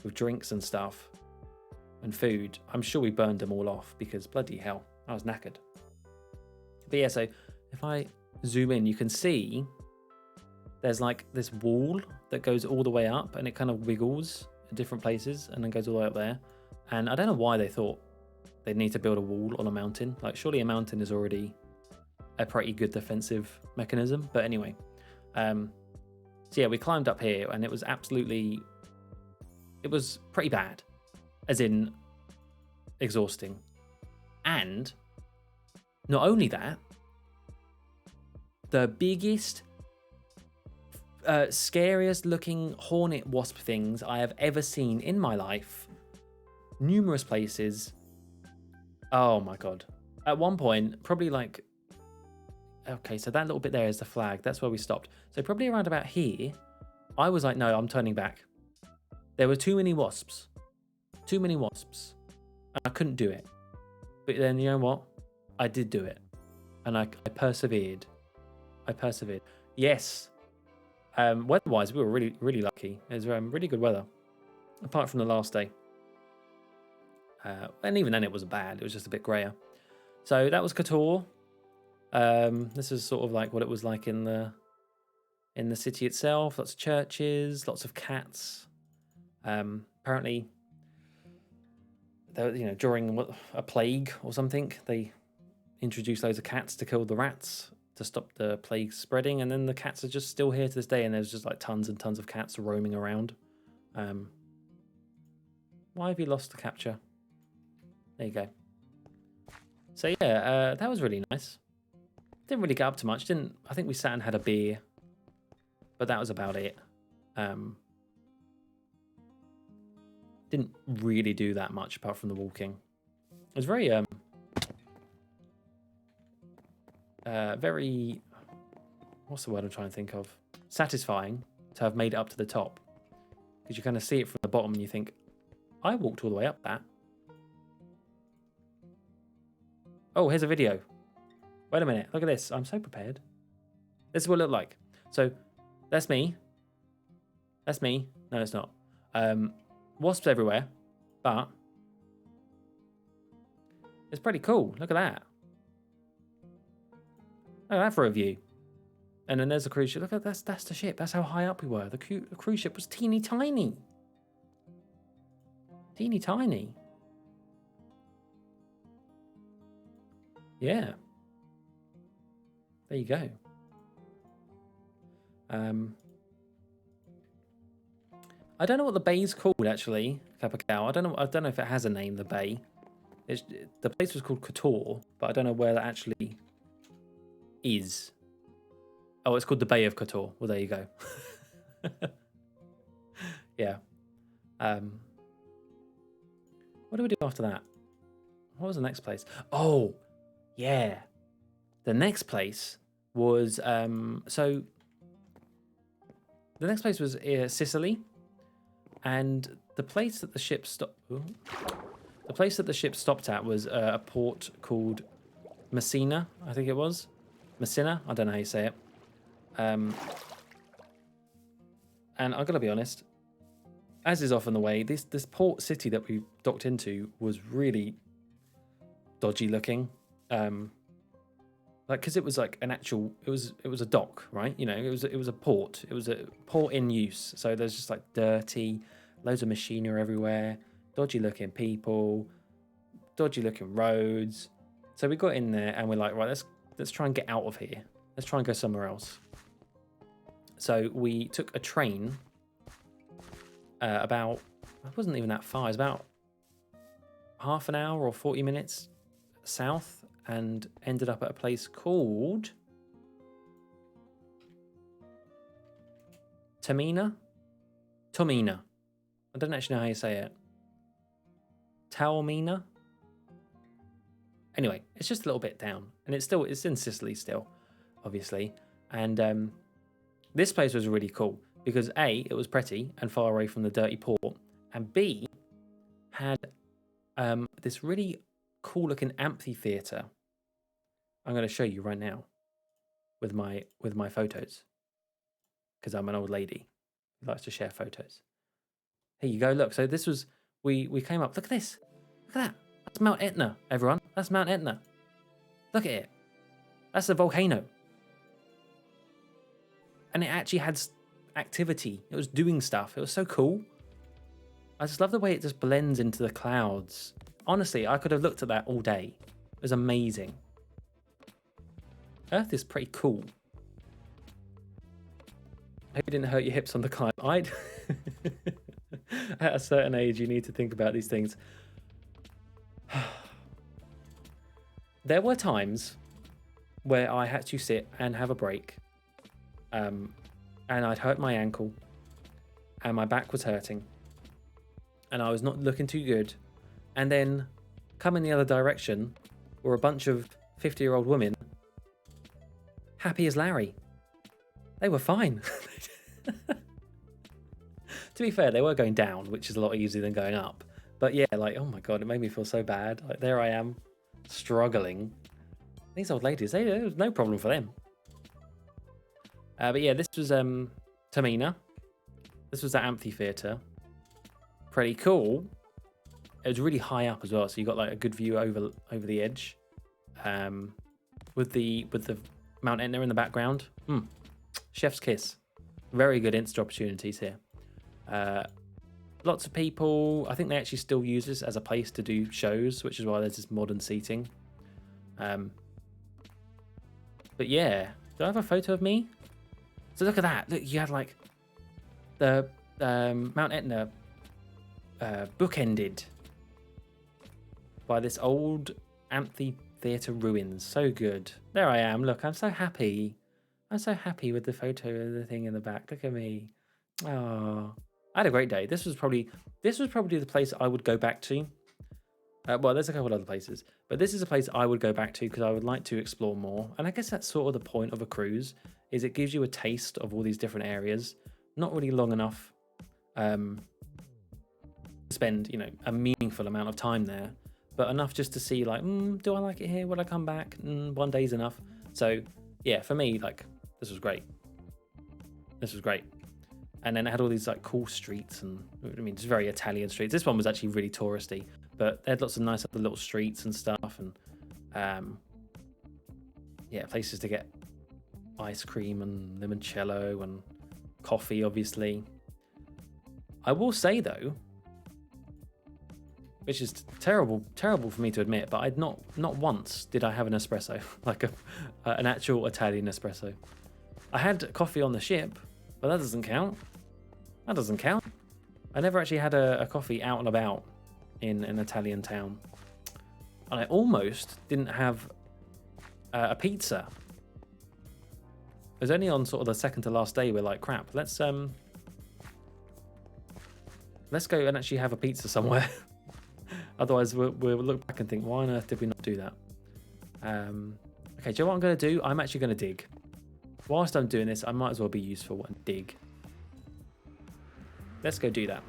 with drinks and stuff and food, I'm sure we burned them all off because bloody hell, I was knackered. But yeah, so if I zoom in, you can see there's like this wall that goes all the way up and it kind of wiggles at different places and then goes all the way up there. And I don't know why they thought they'd need to build a wall on a mountain. Like, surely a mountain is already a pretty good defensive mechanism. But anyway, so yeah, we climbed up here and it was pretty bad, as in exhausting. And not only that, the biggest, scariest looking hornet wasp things I have ever seen in my life. Numerous places. Oh my God. At one point, probably like, okay, so that little bit there is the flag. That's where we stopped. So probably around about here, I was like, no, I'm turning back. There were too many wasps. Too many wasps. And I couldn't do it. But then, you know what? I did do it. And I persevered. I persevered. Yes. Weather-wise, we were really, really lucky. It was really good weather. Apart from the last day. And even then it wasn't bad. It was just a bit grayer. So that was Kotor. This is sort of like what it was like in the city itself. Lots of churches, lots of cats. Apparently, during a plague or something, they introduced loads of cats to kill the rats to stop the plague spreading, and then the cats are just still here to this day, and there's just like tons and tons of cats roaming around. Why have you lost the capture? There you go. So yeah, that was really nice. Didn't really get up to much. I think we sat and had a beer, but that was about it. Didn't really do that much apart from the walking. It was very very, what's the word I'm trying to think of? Satisfying to have made it up to the top, because you kind of see it from the bottom and you think, I walked all the way up that. Oh, here's a video. Wait a minute. Look at this. I'm so prepared. This is what it looked like. So that's me. That's me. No, it's not. Wasps everywhere, but it's pretty cool. Look at that. Look at that for a view. And then there's the cruise ship. Look at that's the ship. That's how high up we were. The cruise ship was teeny tiny. Teeny tiny. Yeah. There you go. I don't know what the bay's called actually, Capacao. I don't know if it has a name, the bay. The place was called Kotor, but I don't know where that actually is. Oh, it's called the Bay of Kotor. Well, there you go. Yeah. What do we do after that? What was the next place? Oh, yeah. The next place was so the next place was Sicily, and the place that the ship stopped. The place that the ship stopped at was a port called Messina, I think it was. Messina, I don't know how you say it. And I gotta be honest, as is often the way, this port city that we docked into was really dodgy looking. Like, because it was like an actual, it was a dock, right? You know, it was a port. It was a port in use. So there's just like dirty, loads of machinery everywhere, dodgy looking people, dodgy looking roads. So we got in there and we're like, right, let's try and get out of here. Let's try and go somewhere else. So we took a train about, it wasn't even that far, it was about half an hour or 40 minutes south, and ended up at a place called Tomina. I don't actually know how you say it. Taormina. Anyway, it's just a little bit down, and it's in Sicily still, obviously. And this place was really cool because A, it was pretty and far away from the dirty port, and B, had this really cool looking amphitheater. I'm going to show you right now with my photos, because I'm an old lady who likes to share photos. Here you go. Look, so this was we came up. Look at this. Look at that. That's Mount Etna, everyone. That's Mount Etna. Look at it. That's a volcano. And it actually had activity. It was doing stuff. It was so cool. I just love the way it just blends into the clouds. Honestly, I could have looked at that all day. It was amazing. Earth is pretty cool. I hope you didn't hurt your hips on the climb. At a certain age, you need to think about these things. There were times where I had to sit and have a break, and I'd hurt my ankle, and my back was hurting, and I was not looking too good. And then, coming the other direction, were a bunch of 50-year-old women, happy as Larry. They were fine. To be fair, they were going down, which is a lot easier than going up. But yeah, like, oh my God, it made me feel so bad. Like, there I am, struggling. These old ladies, there was no problem for them. But yeah, this was Tamina. This was the amphitheater. Pretty cool. It was really high up as well, so you got like a good view over the edge. With the Mount Etna in the background. Chef's kiss. Very good Insta opportunities here. Lots of people. I think they actually still use this as a place to do shows, which is why there's this modern seating. But yeah, do I have a photo of me? So look at that. Look, you had like the Mount Etna bookended by this old amphitheater ruins. So good. There I am. Look, I'm so happy. I'm so happy with the photo of the thing in the back. Look at me. Oh, I had a great day. This was probably the place I would go back to. Well, there's a couple other places, but this is a place I would go back to because I would like to explore more. And I guess that's sort of the point of a cruise, is it gives you a taste of all these different areas. Not really long enough to spend, a meaningful amount of time there, but enough just to see like, do I like it here? Would I come back? One day's enough. So yeah, for me, like, this was great. This was great. And then it had all these like cool streets, and I mean, it's very Italian streets. This one was actually really touristy, but they had lots of nice other little streets and stuff, and yeah, places to get ice cream and limoncello and coffee, obviously. I will say though, which is terrible for me to admit, but I'd not once did I have an espresso, like an actual Italian espresso. I had coffee on the ship, but that doesn't count. That doesn't count. I never actually had a coffee out and about in an Italian town. And I almost didn't have a pizza. It was only on sort of the second to last day we're like, crap, let's go and actually have a pizza somewhere. Otherwise, we'll look back and think, why on earth did we not do that? Okay, do you know what I'm going to do? I'm actually going to dig. Whilst I'm doing this, I might as well be useful and dig. Let's go do that.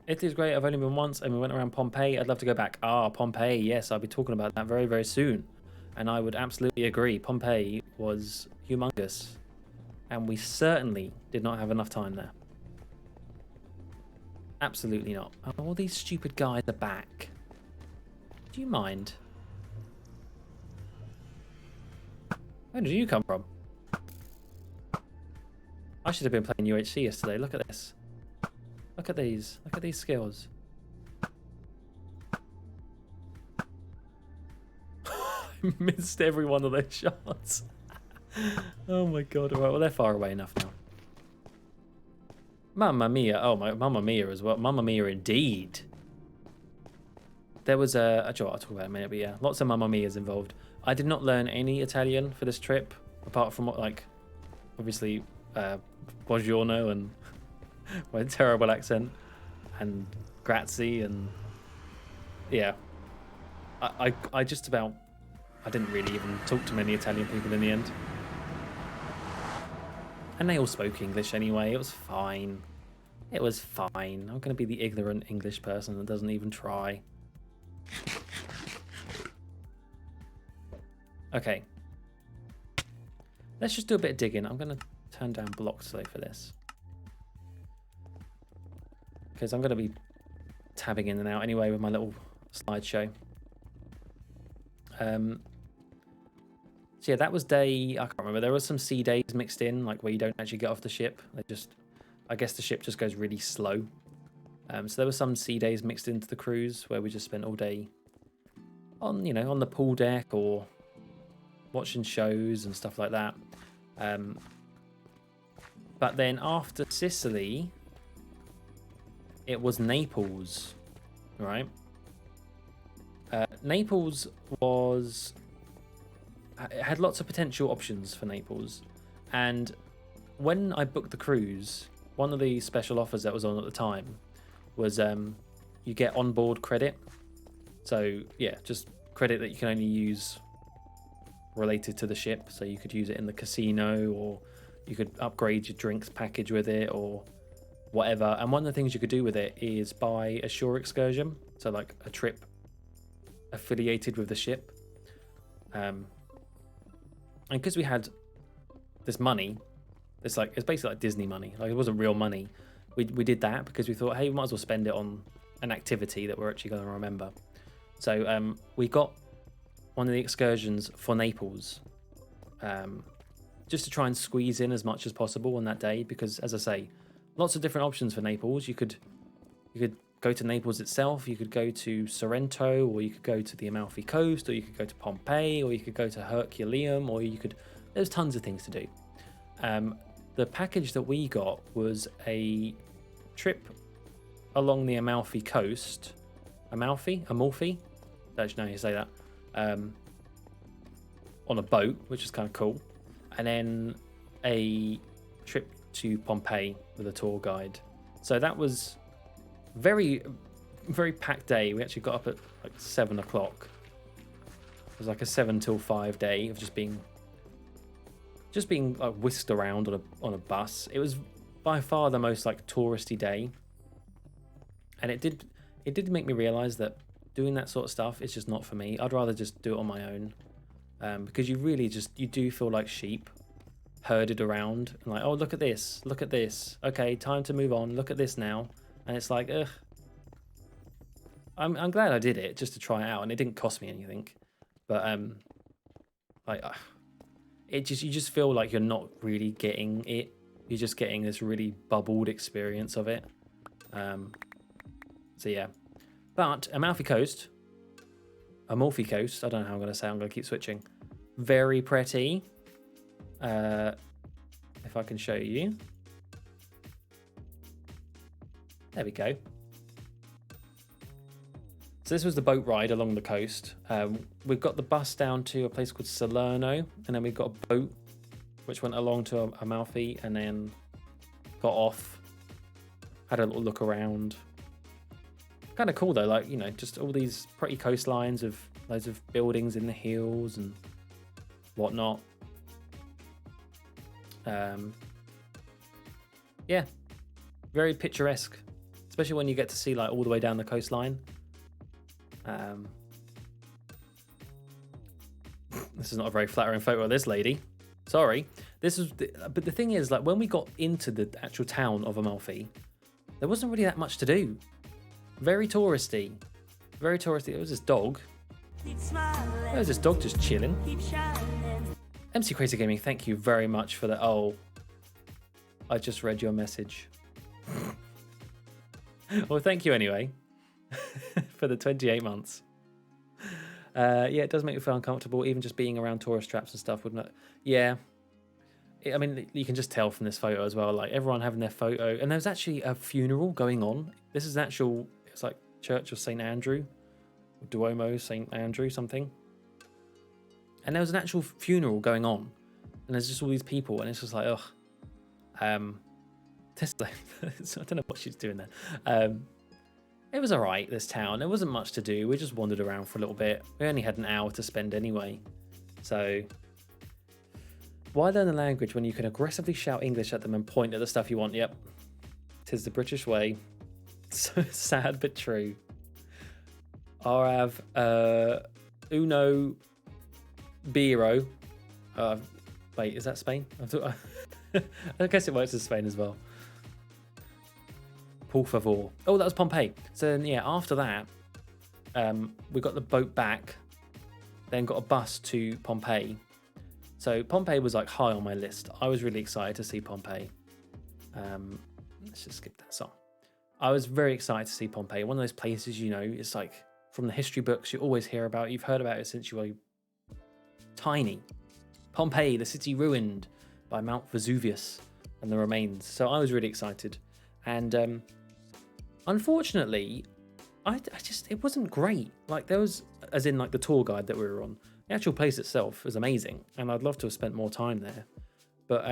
Italy's great. I've only been once, and we went around Pompeii. I'd love to go back. Ah, Pompeii. Yes, I'll be talking about that very, very soon. And I would absolutely agree. Pompeii was humongous, and we certainly did not have enough time there. Absolutely not. Oh, all these stupid guys are back. Do you mind? Where did you come from? I should have been playing UHC yesterday. Look at this. Look at these. Look at these skills. I missed every one of those shots. Oh my god. All right, well, they're far away enough now. Mamma mia. Oh, my Mamma mia as well. Mamma mia indeed. There was a... I'll talk about it in a minute, but yeah. Lots of Mamma mias involved. I did not learn any Italian for this trip, apart from what, like, obviously, buongiorno and my terrible accent, and grazie, and yeah. I just about... I didn't really even talk to many Italian people in the end. And they all spoke English anyway. It was fine. It was fine. I'm going to be the ignorant English person that doesn't even try. Okay. Let's just do a bit of digging. I'm going to turn down block slow for this, because I'm going to be tabbing in and out anyway with my little slideshow. So yeah, that was day... I can't remember. There was some sea days mixed in, like where you don't actually get off the ship. They just... I guess the ship just goes really slow. So there were some sea days mixed into the cruise where we just spent all day on, you know, on the pool deck or watching shows and stuff like that. But then after Sicily, it was Naples, right? Naples was... It had lots of potential options for Naples, and when I booked the cruise, one of the special offers that was on at the time was you get onboard credit. So yeah, just credit that you can only use related to the ship. So you could use it in the casino, or you could upgrade your drinks package with it, or whatever. And one of the things you could do with it is buy a shore excursion, so like a trip affiliated with the ship. And because we had this money, it's basically like Disney money. Like, it wasn't real money. We did that because we thought, hey, we might as well spend it on an activity that we're actually going to remember. So we got one of the excursions for Naples, just to try and squeeze in as much as possible on that day. Because, as I say, lots of different options for Naples. You could go to Naples itself, you could go to Sorrento, or you could go to the Amalfi Coast, or you could go to Pompeii, or you could go to Herculaneum, or you could... There's tons of things to do. The package that we got was a trip along the Amalfi Coast. Amalfi? I don't actually know how you say that. On a boat, which is kind of cool. And then a trip to Pompeii with a tour guide. So that was... very, very packed day. We actually got up at like 7 o'clock. It was like a 7 till 5 day of just being like whisked around on a bus. It was by far the most like touristy day, and it did make me realize that doing that sort of stuff is just not for me. I'd rather just do it on my own, because you do feel like sheep herded around and like, oh, look at this, okay, time to move on, look at this now. And it's like, ugh. I'm glad I did it just to try it out, and it didn't cost me anything. But like, you just feel like you're not really getting it. You're just getting this really bubbled experience of it. So yeah. But Amalfi Coast, I don't know how I'm going to say. I'm going to keep switching. Very pretty. If I can show you. There we go. So this was the boat ride along the coast. We've got the bus down to a place called Salerno, and then we've got a boat which went along to Amalfi, and then got off, had a little look around. Kind of cool though, like, you know, just all these pretty coastlines with loads of buildings in the hills and whatnot. Yeah, very picturesque, especially when you get to see like all the way down the coastline. This is not a very flattering photo of this lady. Sorry. But the thing is, like, when we got into the actual town of Amalfi, there wasn't really that much to do. Very touristy. Very touristy. There was this dog. There was this dog just chilling. MC Crazy Gaming, thank you very much for that. Oh, I just read your message. Well, thank you anyway for the 28 months. Yeah, it does make me feel uncomfortable, even just being around tourist traps and stuff, wouldn't it? Yeah. I mean, you can just tell from this photo as well, like everyone having their photo. And there's actually a funeral going on. This is actual, it's like Church of St. Andrew, or Duomo St. Andrew, something. And there was an actual funeral going on. And there's just all these people, and it's just like, ugh. I don't know what she's doing there. It was alright, this town. There wasn't much to do. We just wandered around for a little bit. We only had an hour to spend anyway. So, why learn a language when you can aggressively shout English at them and point at the stuff you want? Yep. 'Tis the British way. So sad but true. Arav Uno Biro. Wait, is that Spain? I guess it works in Spain as well. Por favor. Oh, that was Pompeii. So then, yeah, after that, we got the boat back, then got a bus to Pompeii. So Pompeii was like high on my list. I was really excited to see Pompeii. Let's just skip that song. I was very excited to see Pompeii. One of those places, you know, it's like from the history books you always hear about. You've heard about it since you were tiny. Pompeii, the city ruined by Mount Vesuvius and the remains. So I was really excited. And unfortunately, it wasn't great. Like there was, as in like the tour guide that we were on, the actual place itself was amazing, and I'd love to have spent more time there. But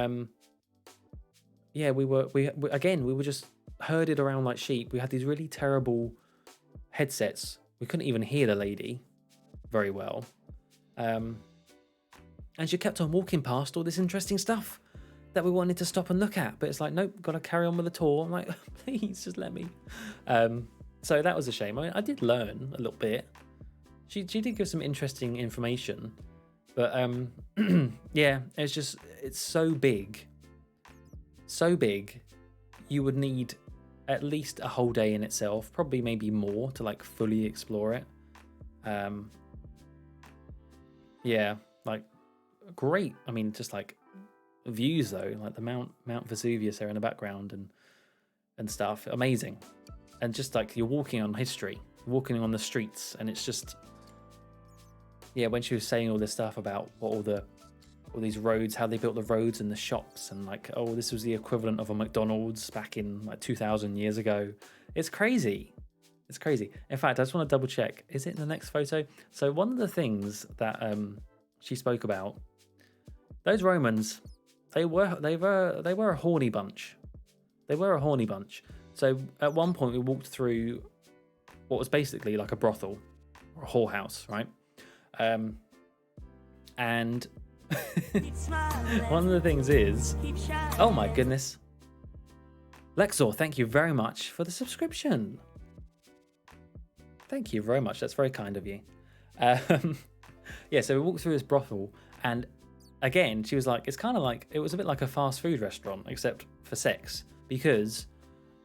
yeah, we were just herded around like sheep. We had these really terrible headsets. We couldn't even hear the lady very well. And she kept on walking past all this interesting stuff that we wanted to stop and look at, but it's like, nope, gotta carry on with the tour. I'm like, please just let me. So that was a shame. I mean, I did learn a little bit. She did give some interesting information, but yeah, it's so big, you would need at least a whole day in itself, probably maybe more, to like fully explore it. Yeah, like great. I mean, just like views though, like the Mount Vesuvius there in the background and stuff, amazing. And just like you're walking on history, walking on the streets, and it's just, yeah, when she was saying all this stuff about what all these roads, how they built the roads and the shops, and like, oh, this was the equivalent of a McDonald's back in like 2,000 years ago. It's crazy. It's crazy. In fact, I just want to double check. Is it in the next photo? So one of the things that she spoke about, those Romans, they were a horny bunch. They were a horny bunch. So at one point we walked through what was basically like a brothel or a whorehouse, right? And one of the things is, oh my goodness, Lexor, thank you very much for the subscription. Thank you very much. That's very kind of you. Yeah, so we walked through this brothel, and again, she was like, it's kind of like, it was a bit like a fast food restaurant, except for sex, because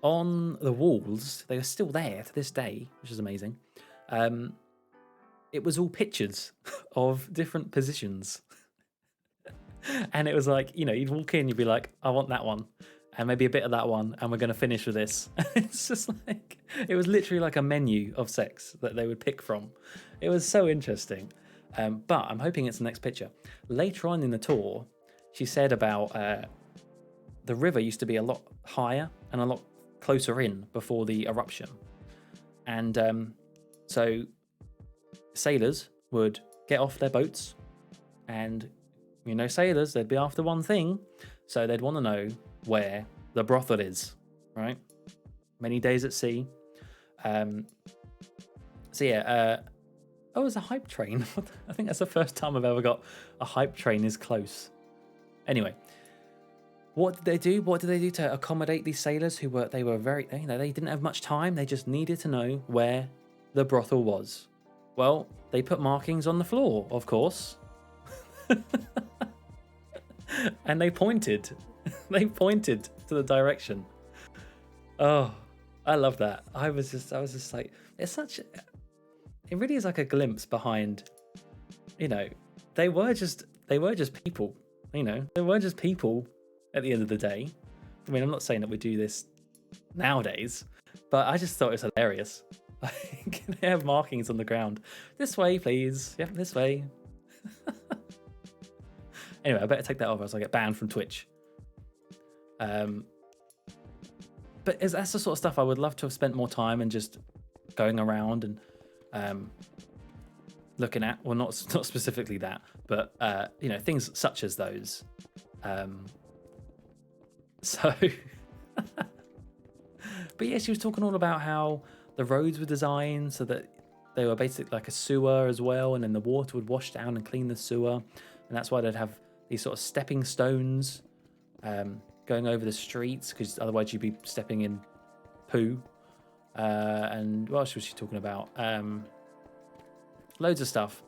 on the walls, they are still there to this day, which is amazing. It was all pictures of different positions. And it was like, you know, you'd walk in, you'd be like, I want that one, and maybe a bit of that one, and we're going to finish with this. It's just like, it was literally like a menu of sex that they would pick from. It was so interesting. But I'm hoping it's the next picture. Later on in the tour, she said about the river used to be a lot higher and a lot closer in before the eruption. And So sailors would get off their boats, and sailors, they'd be after one thing, so they'd want to know where the brothel is, right? Many days at sea. So yeah, oh, it was a hype train. I think that's the first time I've ever got a hype train is close. Anyway, what did they do? What did they do to accommodate these sailors who were very, they didn't have much time. They just needed to know where the brothel was. Well, they put markings on the floor, of course. And they pointed. They pointed to the direction. Oh, I love that. I was just like, it really is like a glimpse behind, they were just people, they were just people at the end of the day. I mean, I'm not saying that we do this nowadays, but I just thought it was hilarious. Like, they have markings on the ground. This way, please. Yep, this way. Anyway, I better take that off as I get banned from Twitch. But that's the sort of stuff I would love to have spent more time and just going around and looking at. Well, not specifically that, but things such as those. But yeah, she was talking all about how the roads were designed so that they were basically like a sewer as well, and then the water would wash down and clean the sewer, and that's why they'd have these sort of stepping stones going over the streets, because otherwise you'd be stepping in poo. And what else was she talking about? Loads of stuff.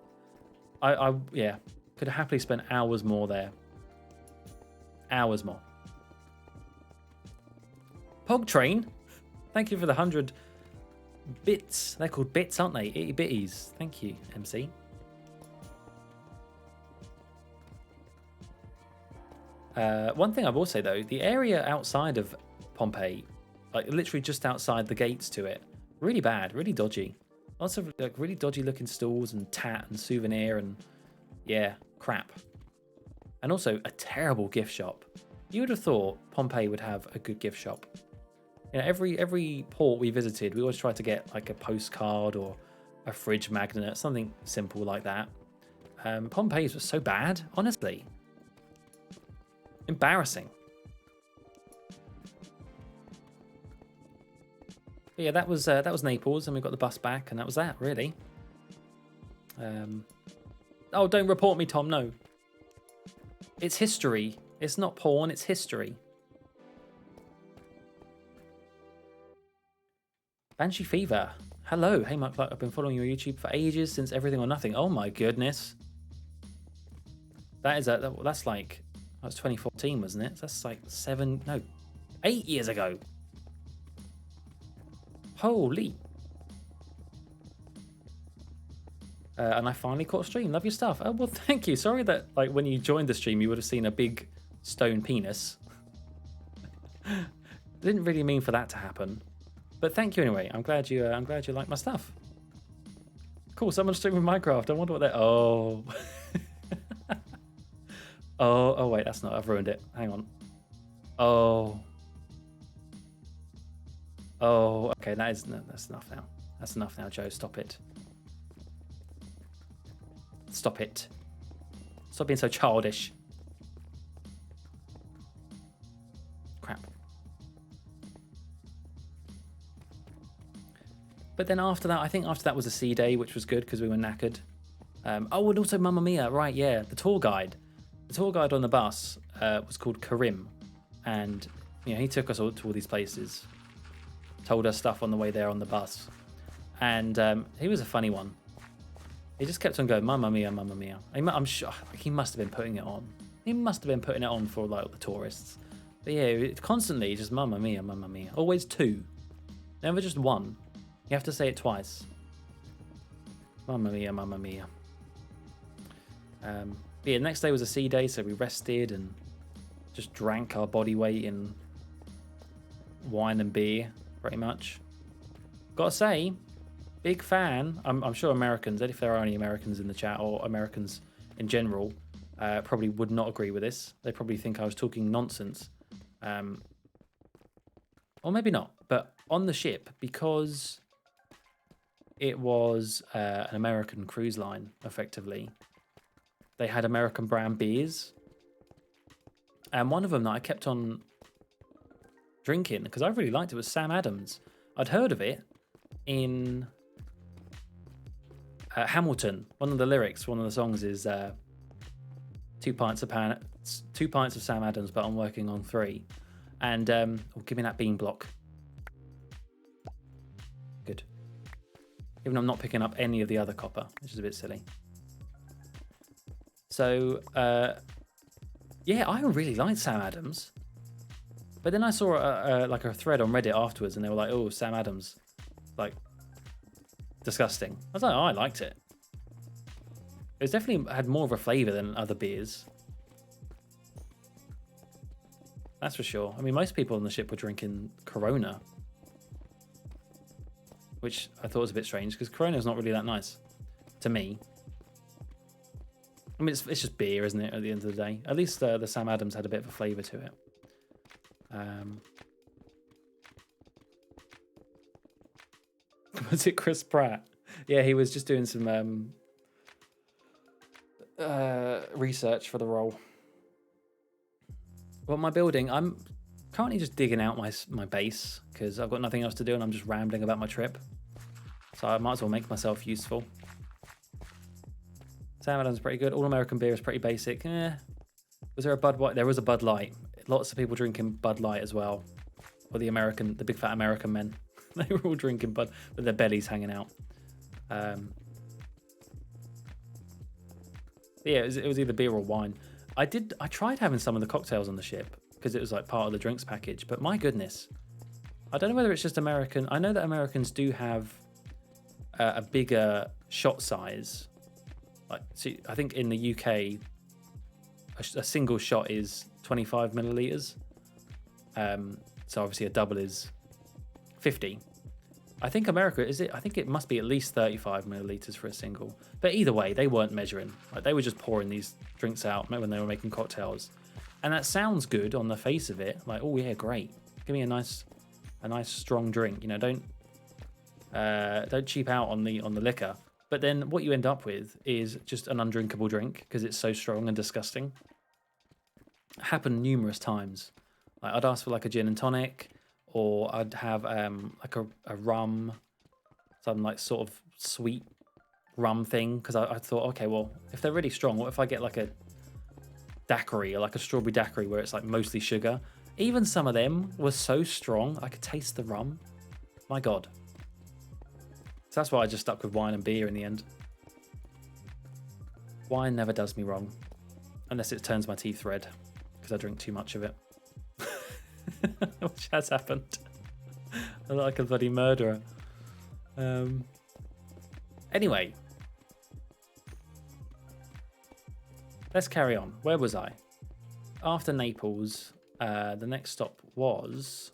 I could have happily spent hours more there. Hours more. Pog Train, thank you for the 100 bits. They're called bits, aren't they? Itty bitties. Thank you, MC. One thing I will say though, the area outside of Pompeii, like literally just outside the gates to it, really bad, really dodgy. Lots of like really dodgy looking stalls and tat and souvenir and yeah, crap. And also a terrible gift shop. You would have thought Pompeii would have a good gift shop. Every port we visited, we always tried to get like a postcard or a fridge magnet, something simple like that. Pompeii's was so bad, honestly. Embarrassing. But yeah, that was Naples, and we got the bus back, and that was that, really. Oh, don't report me, Tom. No, it's history. It's not porn. It's history. Banshee Fever. Hello. Hey, Muck. I've been following your YouTube for ages, since Everything or Nothing. Oh my goodness. That's like, that was 2014, wasn't it? That's like 8 years ago. Holy. And I finally caught a stream. Love your stuff. Oh, well, thank you. Sorry that like when you joined the stream, you would have seen a big stone penis. Didn't really mean for that to happen. But thank you anyway. I'm glad you like my stuff. Cool, someone's streaming Minecraft. I wonder what they're... Oh. Oh, wait, that's not... I've ruined it. Hang on. Oh. Oh, okay, that's enough now. That's enough now, Joe. Stop it. Stop it. Stop being so childish. Crap. But then after that, I think after that was a sea day, which was good because we were knackered. Oh, and also Mamma Mia, right, yeah. The tour guide on the bus was called Karim. And, he took us all to all these places. Told us stuff on the way there on the bus. And he was a funny one. He just kept on going, Mamma Mia, Mamma Mia. I'm sure he must have been putting it on. He must have been putting it on for like the tourists. But yeah, constantly just Mamma Mia, Mamma Mia. Always two. Never just one. You have to say it twice. Mamma Mia, Mamma Mia. But yeah, next day was a sea day, so we rested and just drank our body weight in wine and beer, pretty much. Gotta say, big fan. I'm sure Americans, if there are any Americans in the chat or Americans in general, probably would not agree with this. They probably think I was talking nonsense. Or maybe not. But on the ship, because it was an American cruise line, effectively. They had American brand beers. And one of them that I kept on drinking, because I really liked it, was Sam Adams. I'd heard of it in Hamilton. One of the lyrics, one of the songs is 2 pints of Sam Adams, but I'm working on 3. And give me that bean block. Good. Even though I'm not picking up any of the other copper, which is a bit silly. So, yeah, I really liked Sam Adams. But then I saw like a thread on Reddit afterwards, and they were like, "Oh, Sam Adams, like, disgusting." I was like, "Oh, I liked it. It was definitely had more of a flavour than other beers. That's for sure. I mean, most people on the ship were drinking Corona, which I thought was a bit strange because Corona's not really that nice to me. I mean, it's just beer, isn't it? At the end of the day, at least the Sam Adams had a bit of a flavour to it. Was it Chris Pratt? Yeah, he was just doing some research for the role. Well, my building, I'm currently just digging out my base because I've got nothing else to do and I'm just rambling about my trip. So I might as well make myself useful. Sam Adams is pretty good. All American beer is pretty basic. Was there a Bud White? There was a Bud Light. Lots of people drinking Bud Light as well. Or the big fat American men. They were all drinking Bud with their bellies hanging out. Yeah, it was either beer or wine. I tried having some of the cocktails on the ship because it was like part of the drinks package. But my goodness, I don't know whether it's just American. I know that Americans do have a bigger shot size. Like, see, I think in the UK, a single shot is 25 milliliters. So obviously a double is 50. I think America I think it must be at least 35 milliliters for a single. But either way, they weren't measuring. Like, they were just pouring these drinks out when they were making cocktails, and that sounds good on the face of it. Like, oh yeah, great. Give me a nice strong drink. You know, don't cheap out on the liquor. But then what you end up with is just an undrinkable drink because it's so strong and disgusting. It happened numerous times. Like, I'd ask for like a gin and tonic, or I'd have like a rum, some like sort of sweet rum thing, because I thought, okay, well, if they're really strong, what if I get like a daiquiri or like a strawberry daiquiri where it's like mostly sugar? Even some of them were so strong, I could taste the rum. My God. So that's why I just stuck with wine and beer in the end. Wine never does me wrong, unless it turns my teeth red because I drink too much of it. Which has happened. I'm like a bloody murderer. Anyway, let's carry on. Where was I? After Naples, the next stop was,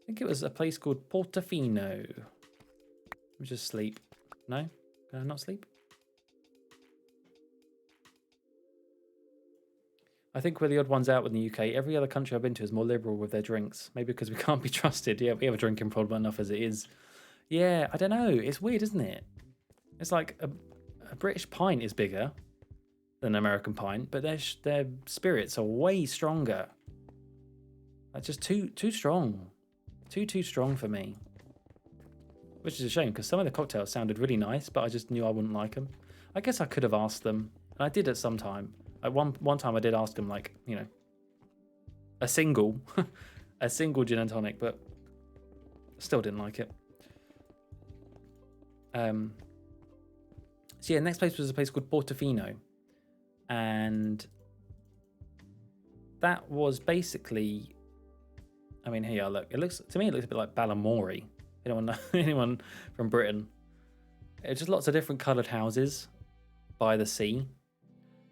I think it was a place called Portofino. Let me just sleep. No? Can I not sleep? I think we're the odd ones out in the UK. Every other country I've been to is more liberal with their drinks. Maybe because we can't be trusted. Yeah, we have a drinking problem enough as it is. Yeah, I don't know. It's weird, isn't it? It's like a British pint is bigger than an American pint, but their spirits are way stronger. That's just too strong. Too strong for me. Which is a shame, because some of the cocktails sounded really nice, but I just knew I wouldn't like them. I guess I could have asked them, and I did at some time. Like one time I did ask them, like, you know, a single gin and tonic, but still didn't like it. So yeah, next place was a place called Portofino, and that was basically, I mean, here, look, it looks a bit like Balamory. Anyone from Britain? It's just lots of different coloured houses by the sea.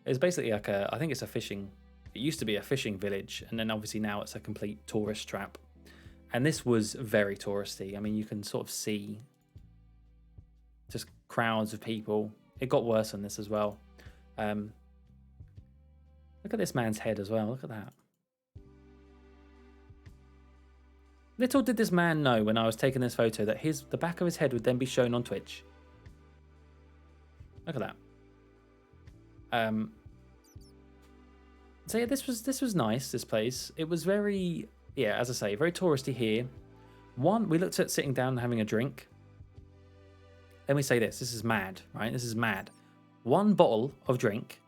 It's basically like I think it's a fishing. It used to be a fishing village, and then obviously now it's a complete tourist trap. And this was very touristy. I mean, you can sort of see just crowds of people. It got worse than this as well. Look at this man's head as well. Look at that. Little did this man know when I was taking this photo that the back of his head would then be shown on Twitch. Look at that. So yeah, this was nice, this place. It was very, yeah, as I say, very touristy here. We looked at sitting down and having a drink. Let me say this is mad, right? This is mad. One bottle of drink,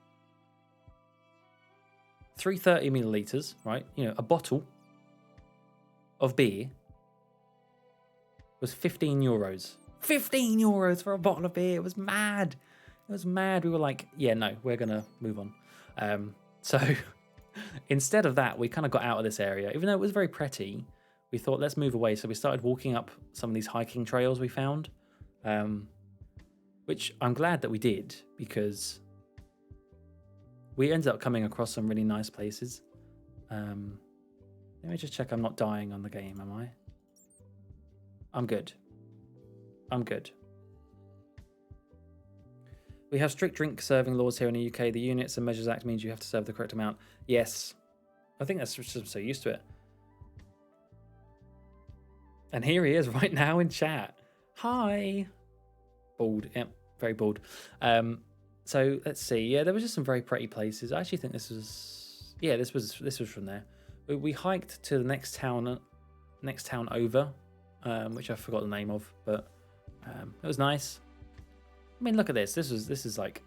330 milliliters, right? You know, a bottle of beer was 15 euros. 15 euros for a bottle of beer. It was mad. It was mad. We were like, yeah, no, we're going to move on. So instead of that, we kind of got out of this area. Even though it was very pretty, we thought, let's move away. So we started walking up some of these hiking trails we found, which I'm glad that we did, because we ended up coming across some really nice places. Let me just check I'm not dying on the game, am I? I'm good. I'm good. We have strict drink serving laws here in the UK. The Units and Measures Act means you have to serve the correct amount. Yes. I think that's just so used to it. And here he is right now in chat. Hi. Bald. Yep, very bald. So let's see. Yeah, there was just some very pretty places. I actually think this was... Yeah, this was from there. We hiked to the next town over, which I forgot the name of, but it was nice. I mean, look at this. This is like,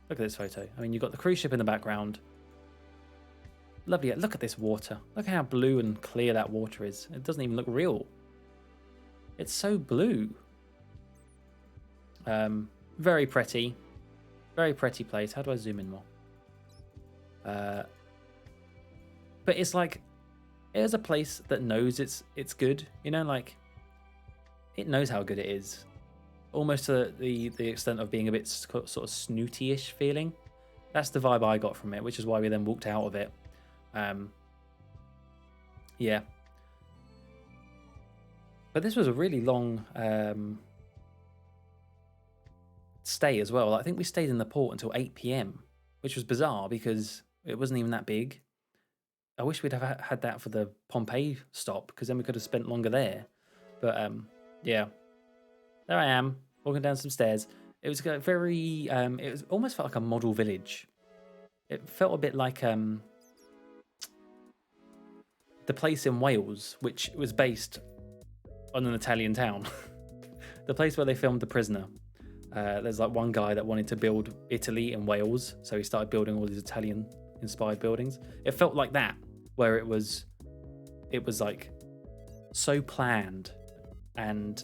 look at this photo. I mean, you've got the cruise ship in the background. Lovely. Look at this water. Look at how blue and clear that water is. It doesn't even look real. It's so blue. Very pretty. Very pretty place. How do I zoom in more? But it's like, it is a place that knows it's good. You know, like, it knows how good it is. Almost to the extent of being a bit sort of snooty-ish feeling. That's the vibe I got from it, which is why we then walked out of it. Yeah. But this was a really long stay as well. I think we stayed in the port until 8 p.m, which was bizarre because it wasn't even that big. I wish we'd have had that for the Pompeii stop, because then we could have spent longer there. But yeah. There I am, walking down some stairs. It was very, it was almost felt like a model village. It felt a bit like the place in Wales, which was based on an Italian town. The place where they filmed The Prisoner. There's like one guy that wanted to build Italy in Wales, so he started building all these Italian-inspired buildings. It felt like that, where it was like so planned and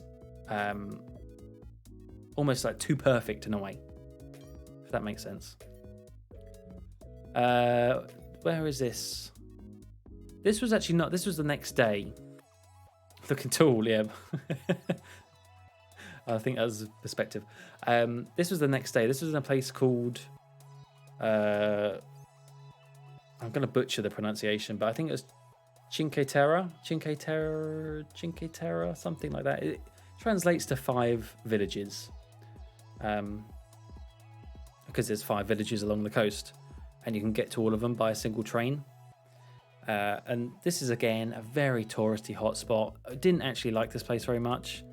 almost like too perfect in a way, if that makes sense. Where is this? This was actually not, this was the next day. Looking tall, yeah. I think that was perspective. This was the next day. This was in a place called, I'm going to butcher the pronunciation, but I think it was Cinque Terre, something like that. It translates to 5 villages. Because there's 5 villages along the coast, and you can get to all of them by a single train. And this is again a very touristy hotspot. I didn't actually like this place very much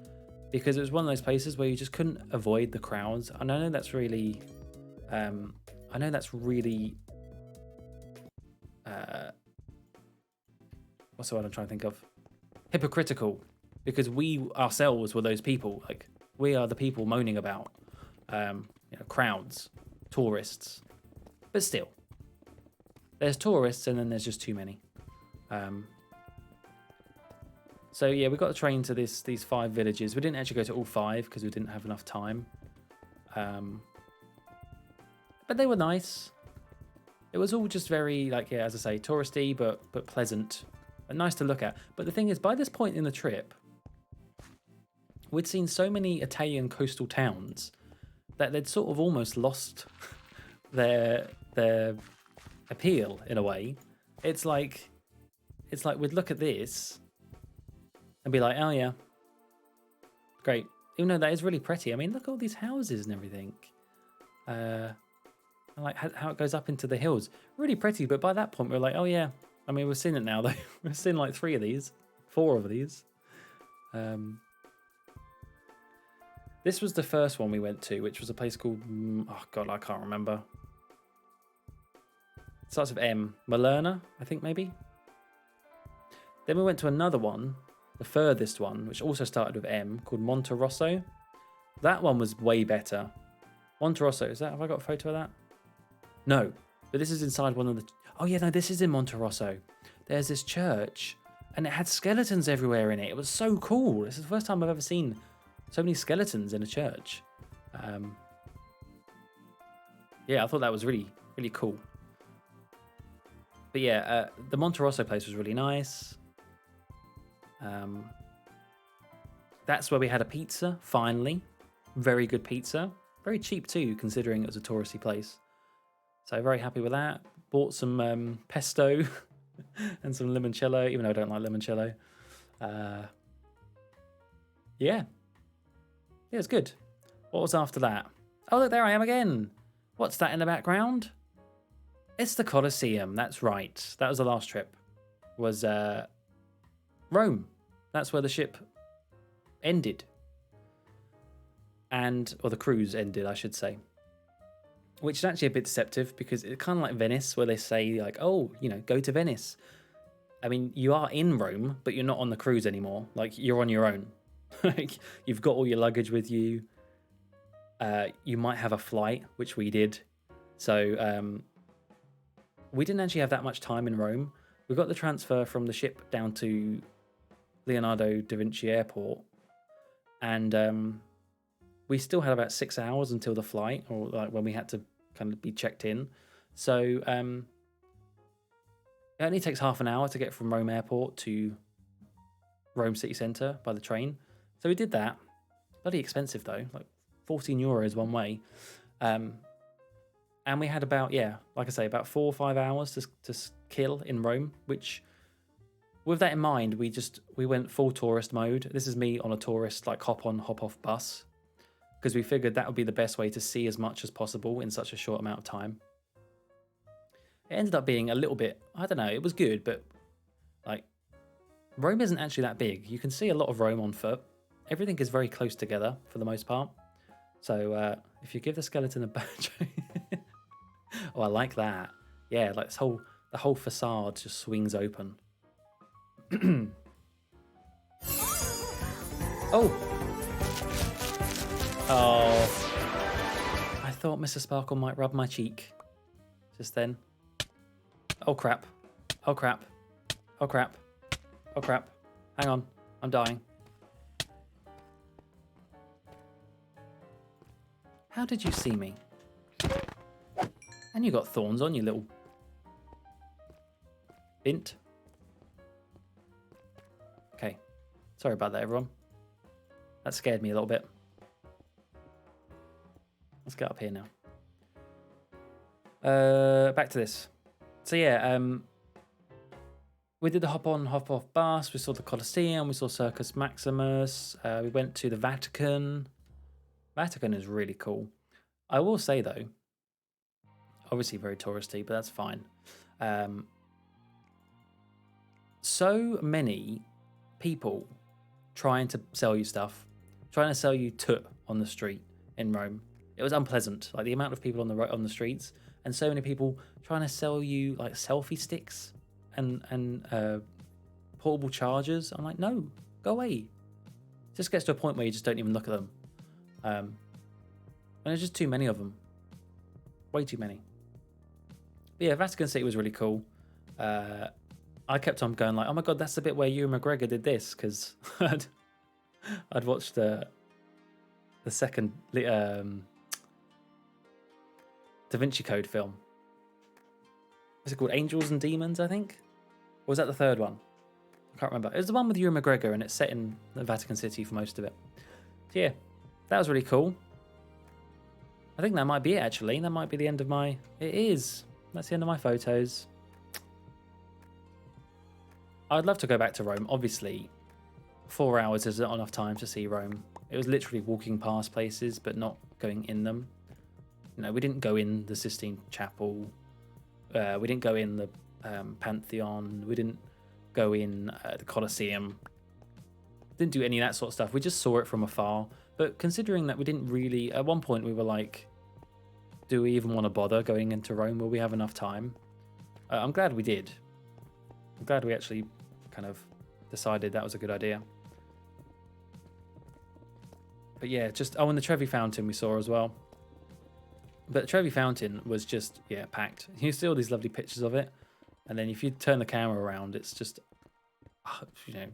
because it was one of those places where you just couldn't avoid the crowds. And I know that's really, what's the word I'm trying to think of? Hypocritical, because we ourselves were those people. Like, we are the people moaning about crowds, tourists. But still, there's tourists and then there's just too many. So yeah, we got the train to these 5 villages. We didn't actually go to all 5 because we didn't have enough time. But they were nice. It was all just very, like, yeah, as I say, touristy, but pleasant and nice to look at. But the thing is, by this point in the trip, we'd seen so many Italian coastal towns that they'd sort of almost lost their appeal in a way. It's like we'd look at this and be like, oh yeah, great. Even though that is really pretty. I mean, look at all these houses and everything. I like how it goes up into the hills. Really pretty, but by that point we were like, oh yeah. I mean, we've seen it now though. We've seen like 3 of these, 4 of these. This was the first one we went to, which was a place called... Oh, God, I can't remember. It starts with M. Malerna, I think, maybe? Then we went to another one, the furthest one, which also started with M, called Monterosso. That one was way better. Monterosso, is that... Have I got a photo of that? No, but this is inside one of the... Oh, yeah, no, this is in Monterosso. There's this church, and it had skeletons everywhere in it. It was so cool. This is the first time I've ever seen so many skeletons in a church. Yeah, I thought that was really, really cool. But yeah, the Monterosso place was really nice. That's where we had a pizza, finally. Very good pizza. Very cheap too, considering it was a touristy place. So very happy with that. Bought some pesto and some limoncello, even though I don't like limoncello. Yeah. Yeah, it's good. What was after that? Oh, look, there I am again. What's that in the background? It's the Colosseum. That's right. That was the last trip. Was Rome. That's where the ship ended. Or the cruise ended, I should say. Which is actually a bit deceptive because it's kind of like Venice, where they say, like, oh, you know, go to Venice. I mean, you are in Rome, but you're not on the cruise anymore. Like, you're on your own. Like, you've got all your luggage with you. You might have a flight, which we did. So we didn't actually have that much time in Rome. We got the transfer from the ship down to Leonardo da Vinci Airport. And we still had about 6 hours until the flight, or like when we had to kind of be checked in. So it only takes half an hour to get from Rome Airport to Rome city centre by the train. So we did that. Bloody expensive though, like €14 one way. And we had about, yeah, like I say, about 4 or 5 hours to kill in Rome, which, with that in mind, we went full tourist mode. This is me on a tourist, like, hop on, hop off bus, because we figured that would be the best way to see as much as possible in such a short amount of time. It ended up being a little bit, I don't know, it was good, but, like, Rome isn't actually that big. You can see a lot of Rome on foot. Everything is very close together for the most part. So if you give the skeleton a badge... Oh, I like that. Yeah, like the whole facade just swings open. Oh! Oh. I thought Mr. Sparkle might rub my cheek. Just then. Oh crap. Oh crap. Oh crap. Oh crap. Hang on. I'm dying. How did you see me? And you got thorns on you, little bint. Okay. Sorry about that, everyone. That scared me a little bit. Let's get up here now. Back to this. So yeah, we did the hop on, hop off bus. We saw the Colosseum. We saw Circus Maximus. We went to the Vatican. Vatican is really cool. I will say though, obviously very touristy, but that's fine. So many people trying to sell you stuff, trying to sell you tut on the street in Rome. It was unpleasant, like the amount of people on the streets, and so many people trying to sell you like selfie sticks and portable chargers. I'm like, no, go away. It just gets to a point where you just don't even look at them. And there's just too many of them. Way too many. But yeah, Vatican City was really cool. I kept on going like, oh my god, that's the bit where Ewan McGregor did this, because I'd watched the second Da Vinci Code film. What's it called? Angels and Demons, I think? Or was that the third one? I can't remember. It was the one with Ewan McGregor, and it's set in the Vatican City for most of it. So yeah, that was really cool. I think that might be it, actually. That might be the end of my... It is. That's the end of my photos. I'd love to go back to Rome. Obviously, 4 hours is not enough time to see Rome. It was literally walking past places, but not going in them. You know, we didn't go in the Sistine Chapel. We didn't go in the Pantheon. We didn't go in the Colosseum. Didn't do any of that sort of stuff. We just saw it from afar. But considering that we didn't really, at one point we were like, do we even want to bother going into Rome? Will we have enough time? I'm glad we did. I'm glad we actually kind of decided that was a good idea. But yeah, just, oh, and the Trevi Fountain we saw as well. But the Trevi Fountain was just, yeah, packed. You see all these lovely pictures of it. And then if you turn the camera around, it's just, you know,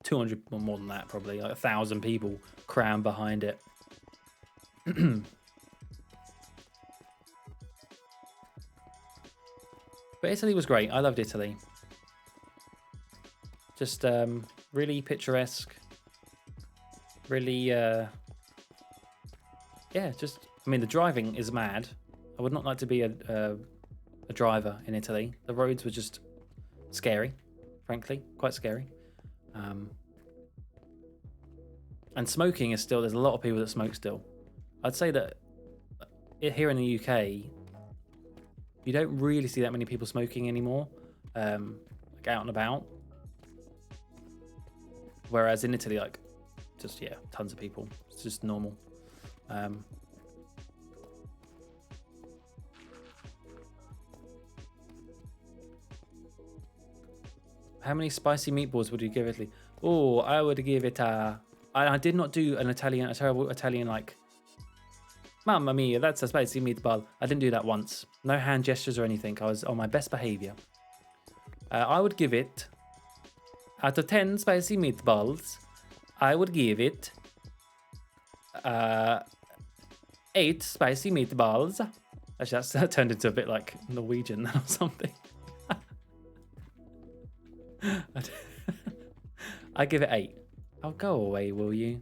200 or more than that, probably, like 1,000 people crammed behind it. But Italy was great. I loved Italy. Just really picturesque. Really, yeah, just, I mean, the driving is mad. I would not like to be a driver in Italy. The roads were just scary, frankly, quite scary. And smoking is still, there's a lot of people that smoke still. I'd say that here in the UK, you don't really see that many people smoking anymore, like out and about. Whereas in Italy, like, just, yeah, tons of people. It's just normal. How many spicy meatballs would you give Italy? Oh, I would give it a... I did not do a terrible Italian, like, Mamma mia, that's a spicy meatball. I didn't do that once. No hand gestures or anything. I was on my best behavior. I would give it, out of 10 spicy meatballs, I would give it 8 spicy meatballs. Actually, that turned into a bit like Norwegian or something. I give it 8. Oh, go away, will you?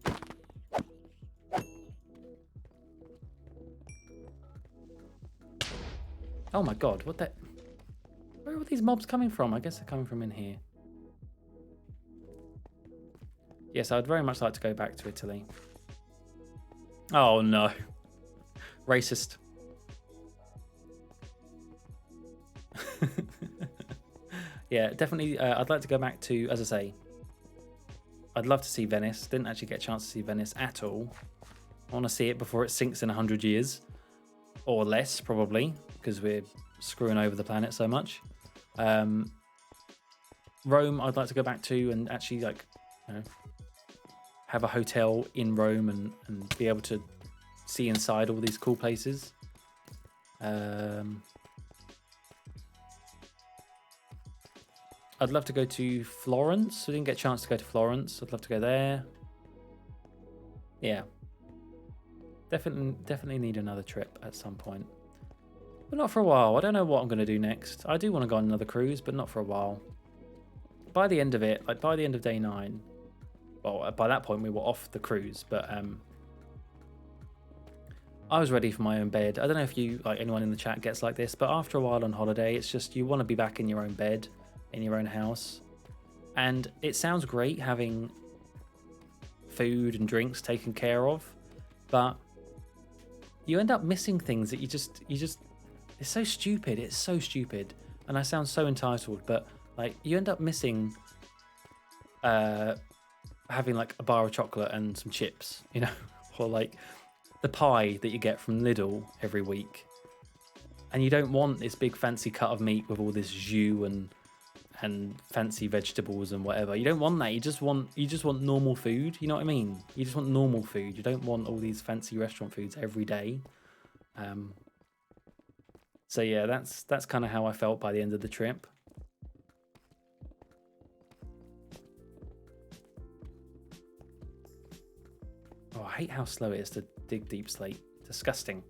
Oh my god, what the... Where are all these mobs coming from? I guess they're coming from in here. Yes, I'd very much like to go back to Italy. Oh no. Racist. Yeah, definitely, I'd like to go back to, as I say, I'd love to see Venice. Didn't actually get a chance to see Venice at all. I want to see it before it sinks in 100 years. Or less, probably, because we're screwing over the planet so much. Rome, I'd like to go back to and actually, like, you know, have a hotel in Rome and be able to see inside all these cool places. I'd love to go to Florence. I didn't get a chance to go to Florence. I'd love to go there. Yeah. Definitely need another trip at some point. But not for a while. I don't know what I'm going to do next. I do want to go on another cruise, but not for a while. By the end of it, like by the end of day 9, well, by that point we were off the cruise, but I was ready for my own bed. I don't know if you, like anyone in the chat gets like this, but after a while on holiday, it's just you want to be back in your own bed, in your own house. And it sounds great having food and drinks taken care of, but you end up missing things that you just it's so stupid. It's so stupid. And I sound so entitled, but like you end up missing having like a bar of chocolate and some chips, you know, or like the pie that you get from Lidl every week. And you don't want this big fancy cut of meat with all this jus and fancy vegetables and whatever. You don't want that. You just want normal food. You know what I mean? You just want normal food. You don't want all these fancy restaurant foods every day. So yeah, that's kind of how I felt by the end of the trip. Oh, I hate how slow it is to dig deep slate. Disgusting.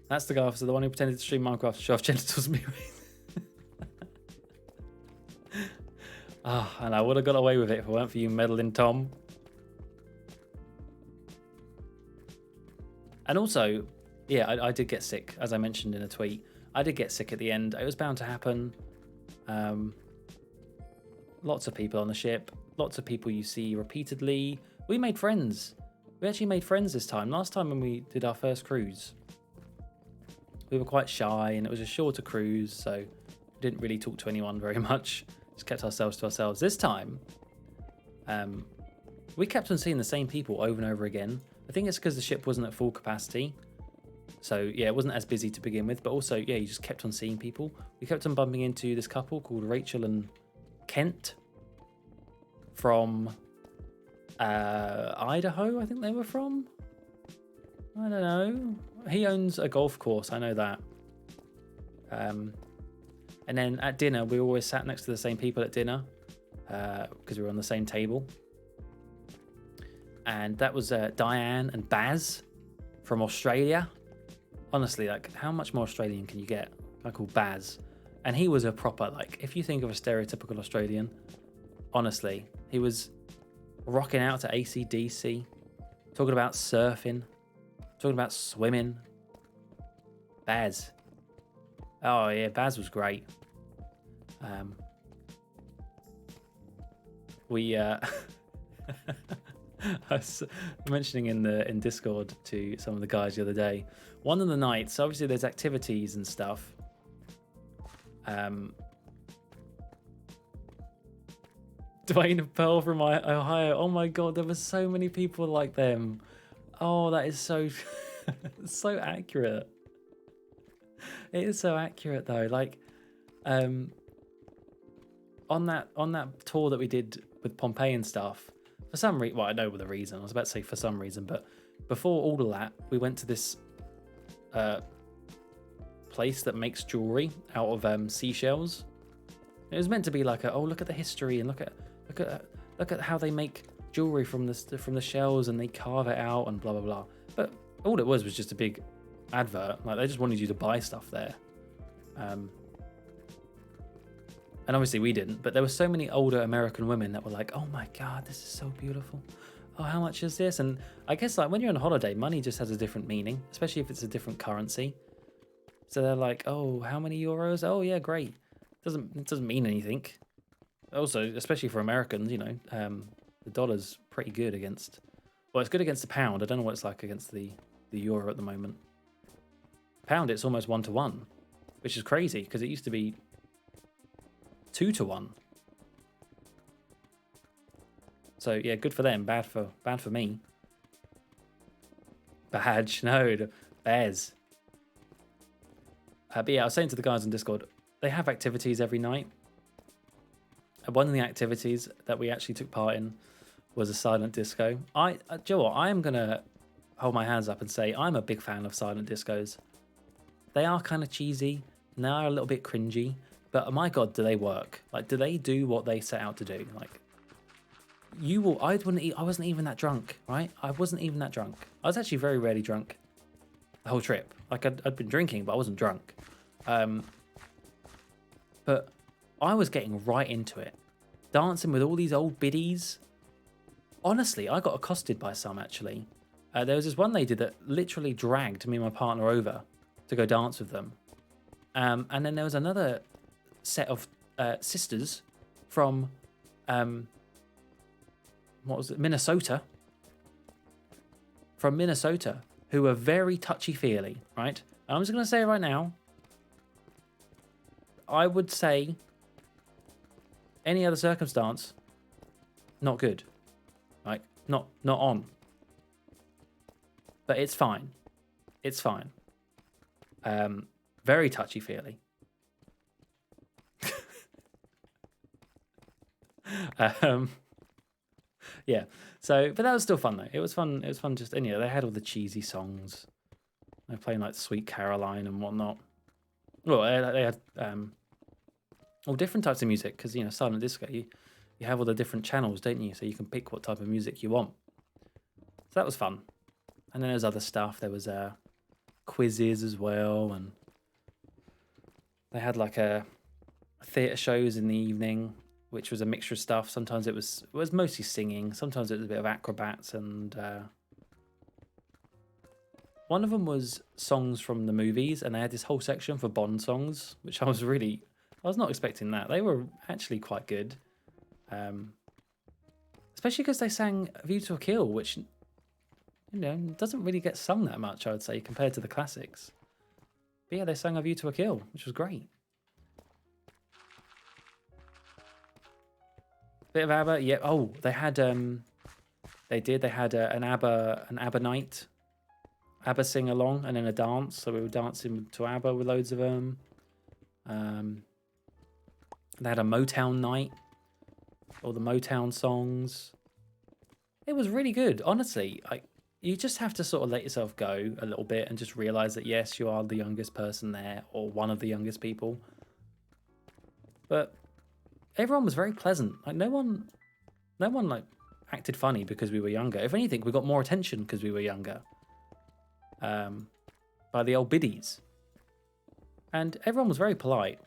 That's the guy, officer, the one who pretended to stream Minecraft to show off genitals me. And I would have got away with it if it weren't for you meddling Tom. And also, yeah, I did get sick, as I mentioned in a tweet. I did get sick at the end. It was bound to happen. Lots of people on the ship. Lots of people you see repeatedly. We made friends. We actually made friends this time. Last time when we did our first cruise, we were quite shy and it was a shorter cruise, so we didn't really talk to anyone very much. Just kept ourselves to ourselves. This time, we kept on seeing the same people over and over again. I think it's because the ship wasn't at full capacity. So yeah, it wasn't as busy to begin with, but also, yeah, you just kept on seeing people. We kept on bumping into this couple called Rachel and Kent from Idaho, I think they were from. I don't know. He owns a golf course, I know that. And then at dinner, we always sat next to the same people at dinner because we were on the same table. And that was Diane and Baz from Australia. Honestly, like, how much more Australian can you get? A guy called Baz. And he was a proper, like, if you think of a stereotypical Australian, honestly, he was rocking out to AC/DC, talking about surfing, talking about swimming. Baz. Oh, yeah, Baz was great. I was mentioning in Discord to some of the guys the other day, one of the nights, obviously there's activities and stuff. Dwayne and Pearl from Ohio. Oh my god, there were so many people like them. Oh, that is so so accurate. It is so accurate though. Like, on that tour that we did with Pompeii and stuff, for some reason, well, I know the reason. I was about to say for some reason, but before all of that, we went to this place that makes jewelry out of seashells. It was meant to be like, oh, look at the history and look at how they make jewelry from the shells and they carve it out and blah blah blah. But all it was just a big advert. Like, they just wanted you to buy stuff there. And obviously we didn't, but there were so many older American women that were like, oh my god, this is so beautiful. Oh, how much is this? And I guess, like, when you're on holiday, money just has a different meaning, especially if it's a different currency. So they're like, oh, how many euros? Oh yeah, great. It doesn't mean anything. Also, especially for Americans, you know, the dollar's pretty good against, well, it's good against the pound. I don't know what it's like against the euro at the moment. Pound, it's almost 1-to-1, which is crazy because it used to be 2-to-1. So yeah, good for them, bad for me. Badge, no, Bears. But yeah, I was saying to the guys on Discord, they have activities every night. And one of the activities that we actually took part in was a silent disco. Do you know what? I am gonna hold my hands up and say I'm a big fan of silent discos. They are kind of cheesy, and they are a little bit cringy, but my god, do they work? Like, do they do what they set out to do? Like, I wasn't even that drunk, right? I wasn't even that drunk. I was actually very rarely drunk the whole trip. Like, I'd been drinking, but I wasn't drunk. But I was getting right into it, dancing with all these old biddies. Honestly, I got accosted by some, actually. There was this one lady that literally dragged me and my partner over to go dance with them. And then there was another set of sisters from, Minnesota. From Minnesota, who were very touchy-feely, right? I'm just going to say it right now. I would say any other circumstance, not good. Like, not on. But it's fine. It's fine. Very touchy-feely. Yeah. So, but that was still fun though. It was fun. It was fun. Just, and yeah, they had all the cheesy songs. They're playing like Sweet Caroline and whatnot. Well, they had all different types of music because, you know, silent disco. You have all the different channels, don't you? So you can pick what type of music you want. So that was fun. And then there's other stuff. There was quizzes as well, and they had like a theatre shows in the evening, which was a mixture of stuff. Sometimes it was mostly singing. Sometimes it was a bit of acrobats, and one of them was songs from the movies, and they had this whole section for Bond songs, which I was not expecting that. They were actually quite good, especially because they sang "View to a Kill," which, you know, doesn't really get sung that much, I would say, compared to the classics. But yeah, they sang "A View to a Kill," which was great. Bit of ABBA, yeah. Oh, they had they did. They had an ABBA night, ABBA sing along, and then a dance. So we were dancing to ABBA with loads of them. They had a Motown night, all the Motown songs. It was really good, honestly. You just have to sort of let yourself go a little bit and just realize that yes, you are the youngest person there or one of the youngest people. But everyone was very pleasant. Like no one like acted funny because we were younger. If anything, we got more attention because we were younger. By the old biddies. And everyone was very polite.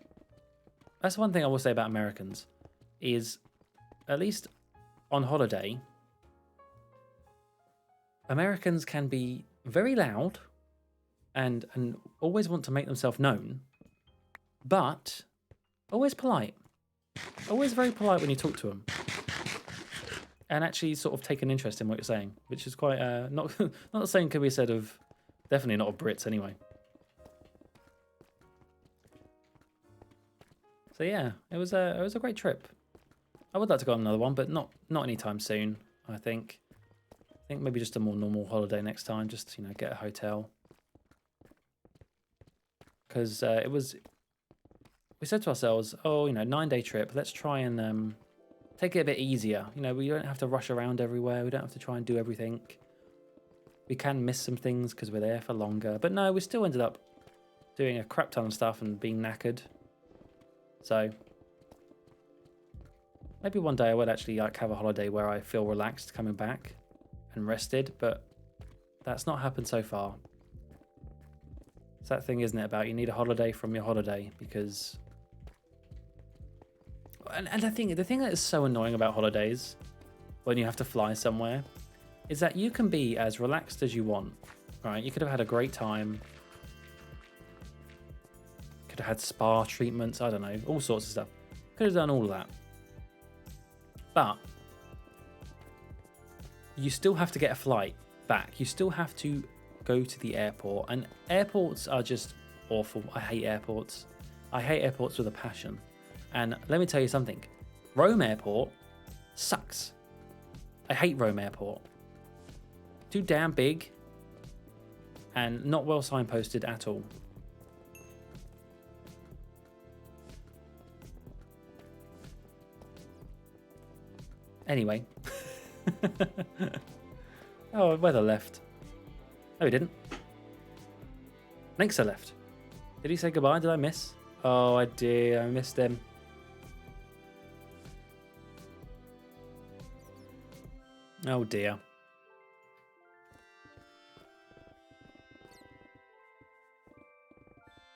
That's one thing I will say about Americans is, at least on holiday, Americans can be very loud and always want to make themselves known, but always polite. Always very polite when you talk to them. And actually sort of take an interest in what you're saying, which is quite, not the same could be said of, definitely not of Brits anyway. So yeah, it was a great trip. I would like to go on another one, but not anytime soon, I think. I think maybe just a more normal holiday next time, just, you know, get a hotel. Because we said to ourselves, oh, you know, 9-day trip, let's try and take it a bit easier. You know, we don't have to rush around everywhere. We don't have to try and do everything. We can miss some things because we're there for longer. But no, we still ended up doing a crap ton of stuff and being knackered. So maybe one day I would actually like have a holiday where I feel relaxed coming back and rested, but that's not happened so far. It's that thing, isn't it, about you need a holiday from your holiday because... And the thing that is so annoying about holidays when you have to fly somewhere is that you can be as relaxed as you want, right? You could have had a great time. Could have had spa treatments, I don't know, all sorts of stuff. Could have done all of that. But you still have to get a flight back. You still have to go to the airport. And airports are just awful. I hate airports. I hate airports with a passion. And let me tell you something. Rome Airport sucks. I hate Rome Airport. Too damn big and not well signposted at all. Anyway. Oh, weather left. No, he didn't. Nixa left. Did he say goodbye? Did I miss? Oh, I did. I missed him. Oh, dear.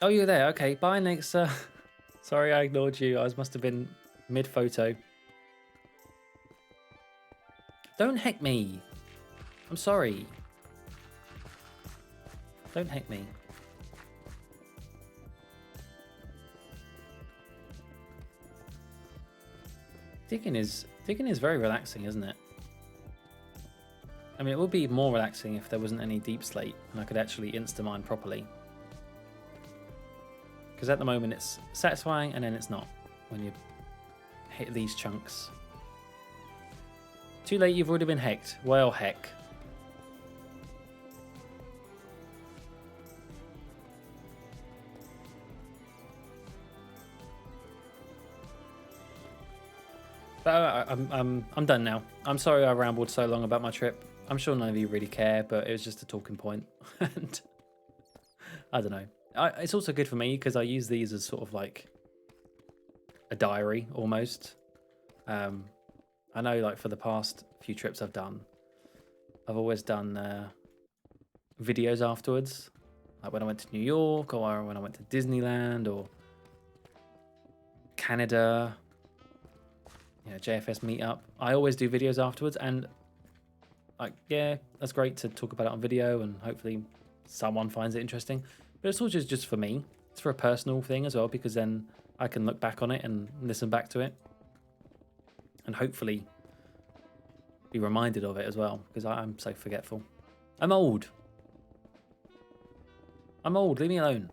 Oh, you're there. Okay, bye, Nixa. Sorry, I ignored you. I must have been mid-photo. Don't heck me. I'm sorry. Don't heck me. Digging is very relaxing, isn't it? I mean, it would be more relaxing if there wasn't any deep slate and I could actually insta-mine properly. Because at the moment it's satisfying and then it's not when you hit these chunks. Too late, you've already been hecked. Well, heck. But I'm done now. I'm sorry I rambled so long about my trip. I'm sure none of you really care, but it was just a talking point. And I don't know. It's also good for me because I use these as sort of like a diary almost. I know, like, for the past few trips I've done, I've always done videos afterwards. Like when I went to New York or when I went to Disneyland or Canada, you know, JFS meetup. I always do videos afterwards and, like, yeah, that's great to talk about it on video and hopefully someone finds it interesting. But it's also just for me. It's for a personal thing as well because then I can look back on it and listen back to it. And hopefully be reminded of it as well, because I'm so forgetful. I'm old. Leave me alone.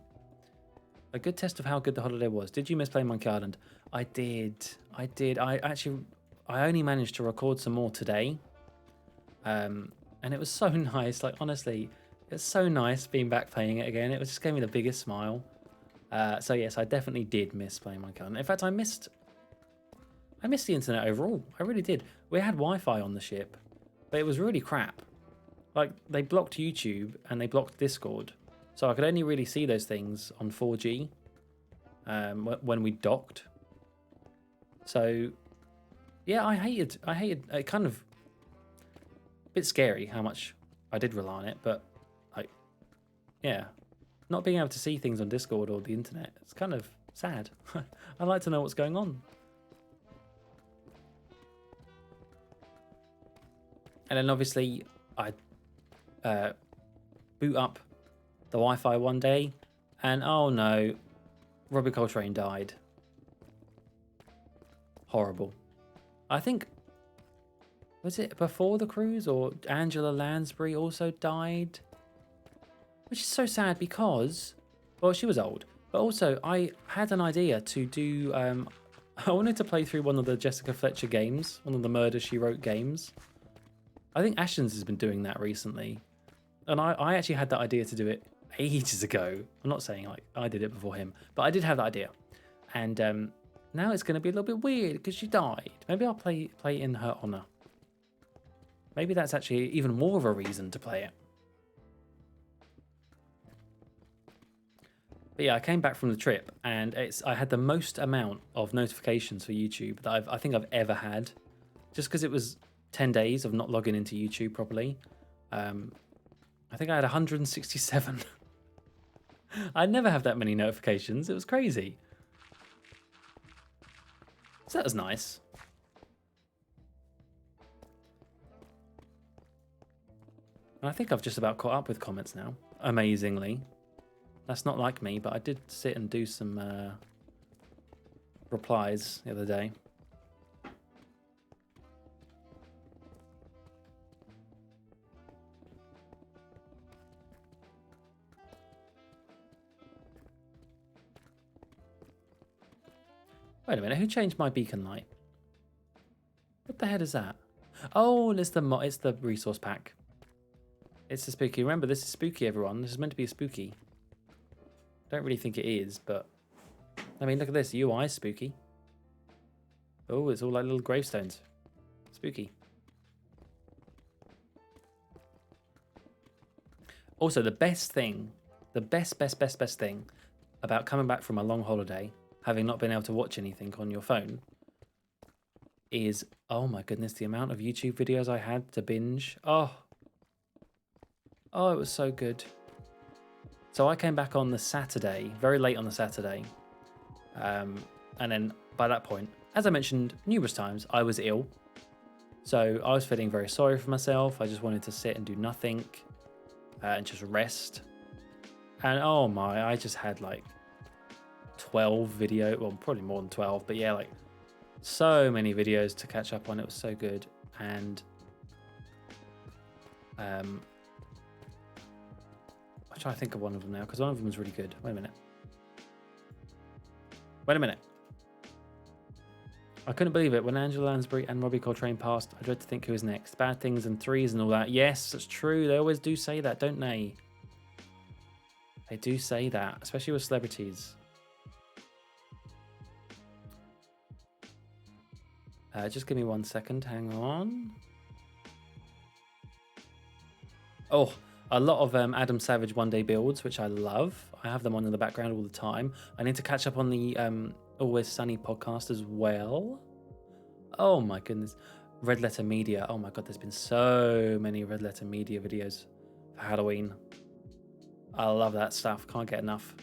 A good test of how good the holiday was. Did you miss playing Monkey Island? I did. I I only managed to record some more today. And it was so nice. Like, honestly, it's so nice being back playing it again. It just gave me the biggest smile. So yes, I definitely did miss playing my gun. In fact, I missed the internet overall. I really did. We had Wi-Fi on the ship, but it was really crap. Like, they blocked YouTube and they blocked Discord, so I could only really see those things on 4G when we docked. So yeah, I hated it. Kind of a bit scary how much I did rely on it, but like, yeah, not being able to see things on Discord or the internet, it's kind of sad. I'd like to know what's going on. And then obviously I boot up the Wi-Fi one day, and oh no, Robbie Coltrane died. Horrible. I think, was it before the cruise, or Angela Lansbury also died? Which is so sad because, well, she was old, but also I had an idea to do, I wanted to play through one of the Jessica Fletcher games, one of the Murder, She Wrote games. I think Ashton's has been doing that recently. And I actually had that idea to do it ages ago. I'm not saying like I did it before him, but I did have that idea. And now it's going to be a little bit weird because she died. Maybe I'll play in her honor. Maybe that's actually even more of a reason to play it. But yeah, I came back from the trip and I had the most amount of notifications for YouTube that I think I've ever had, just because it was 10 days of not logging into YouTube properly. I think I had 167. I never have that many notifications. It was crazy. So that was nice. And I think I've just about caught up with comments now, amazingly. That's not like me, but I did sit and do some replies the other day. Wait a minute, who changed my beacon light? What the hell is that? Oh, it's the resource pack. It's the spooky. Remember, this is spooky, everyone. This is meant to be a spooky. Don't really think it is, but I mean, look at this. UI is spooky. Oh, it's all like little gravestones. Spooky. Also, the best thing, the best thing about coming back from a long holiday, having not been able to watch anything on your phone, is, oh my goodness, the amount of YouTube videos I had to binge. Oh, it was so good. So I came back on the Saturday, very late on the Saturday. And then by that point, as I mentioned numerous times, I was ill. So I was feeling very sorry for myself. I just wanted to sit and do nothing and just rest. And oh my, I just had like 12 videos, well, probably more than 12, but yeah, like so many videos to catch up on. It was so good. And I'm trying to think of one of them now, because one of them was really good. Wait a minute. I couldn't believe it when Angela Lansbury and Robbie Coltrane passed. I dread to think who is next. Bad things and threes and all that. Yes, that's true. They always do say that, don't they? They do say that, especially with celebrities. Just give me 1 second. Hang on. Oh, a lot of Adam Savage one-day builds, which I love. I have them on in the background all the time. I need to catch up on the Always Sunny podcast as well. Oh my goodness. Red Letter Media. Oh my god, there's been so many Red Letter Media videos for Halloween. I love that stuff. Can't get enough.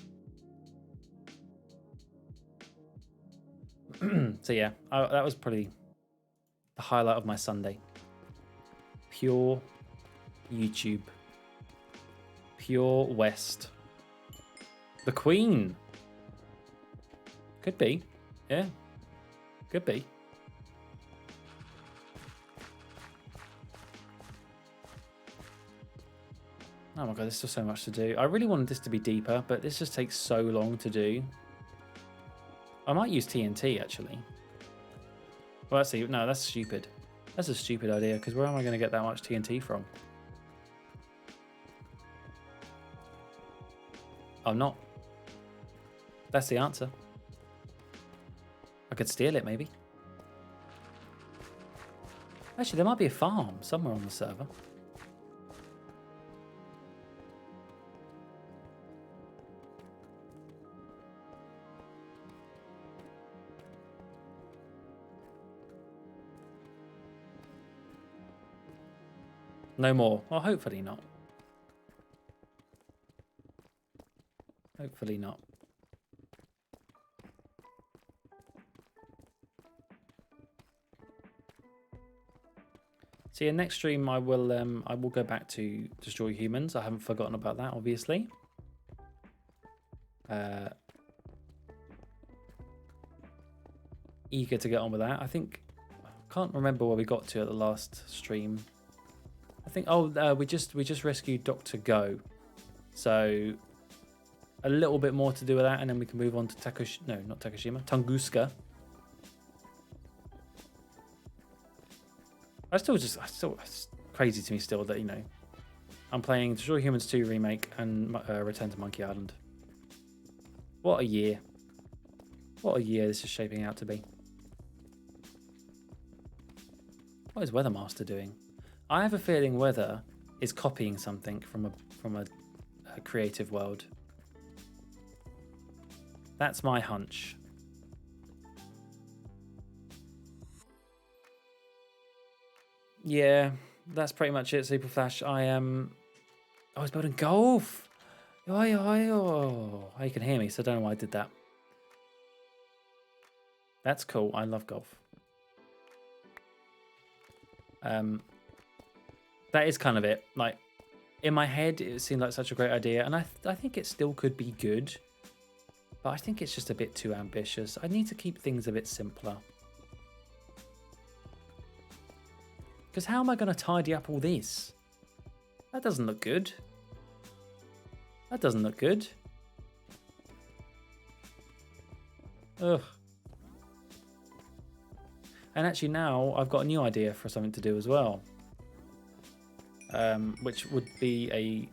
So yeah, that was probably the highlight of my Sunday. Pure YouTube. Pure West. The Queen. Could be. Yeah. Could be. Oh my god, there's still so much to do. I really wanted this to be deeper, but this just takes so long to do. I might use TNT, actually. Well, let's see. No, that's stupid. That's a stupid idea, because where am I going to get that much TNT from? I'm not. That's the answer. I could steal it, maybe. Actually, there might be a farm somewhere on the server. No more. Well, hopefully not. Hopefully not. See, in next stream I will go back to Destroy Humans. I haven't forgotten about that, obviously. Eager to get on with that. I think I can't remember where we got to at the last stream. I think we just rescued Dr. Go. So a little bit more to do with that, and then we can move on to Tunguska. It's crazy to me still that, you know, I'm playing Destroy Humans 2 Remake and Return to Monkey Island. What a year. What a year this is shaping out to be. What is Weathermaster doing? I have a feeling Weather is copying something from a creative world. That's my hunch. Yeah, that's pretty much it, Super Flash. I was building golf. Oh, you can hear me, so I don't know why I did that. That's cool. I love golf. That is kind of it. Like, in my head, it seemed like such a great idea, and I think it still could be good, but I think it's just a bit too ambitious. I need to keep things a bit simpler. Because how am I going to tidy up all this? That doesn't look good. That doesn't look good. Ugh. And actually now I've got a new idea for something to do as well. Which would be a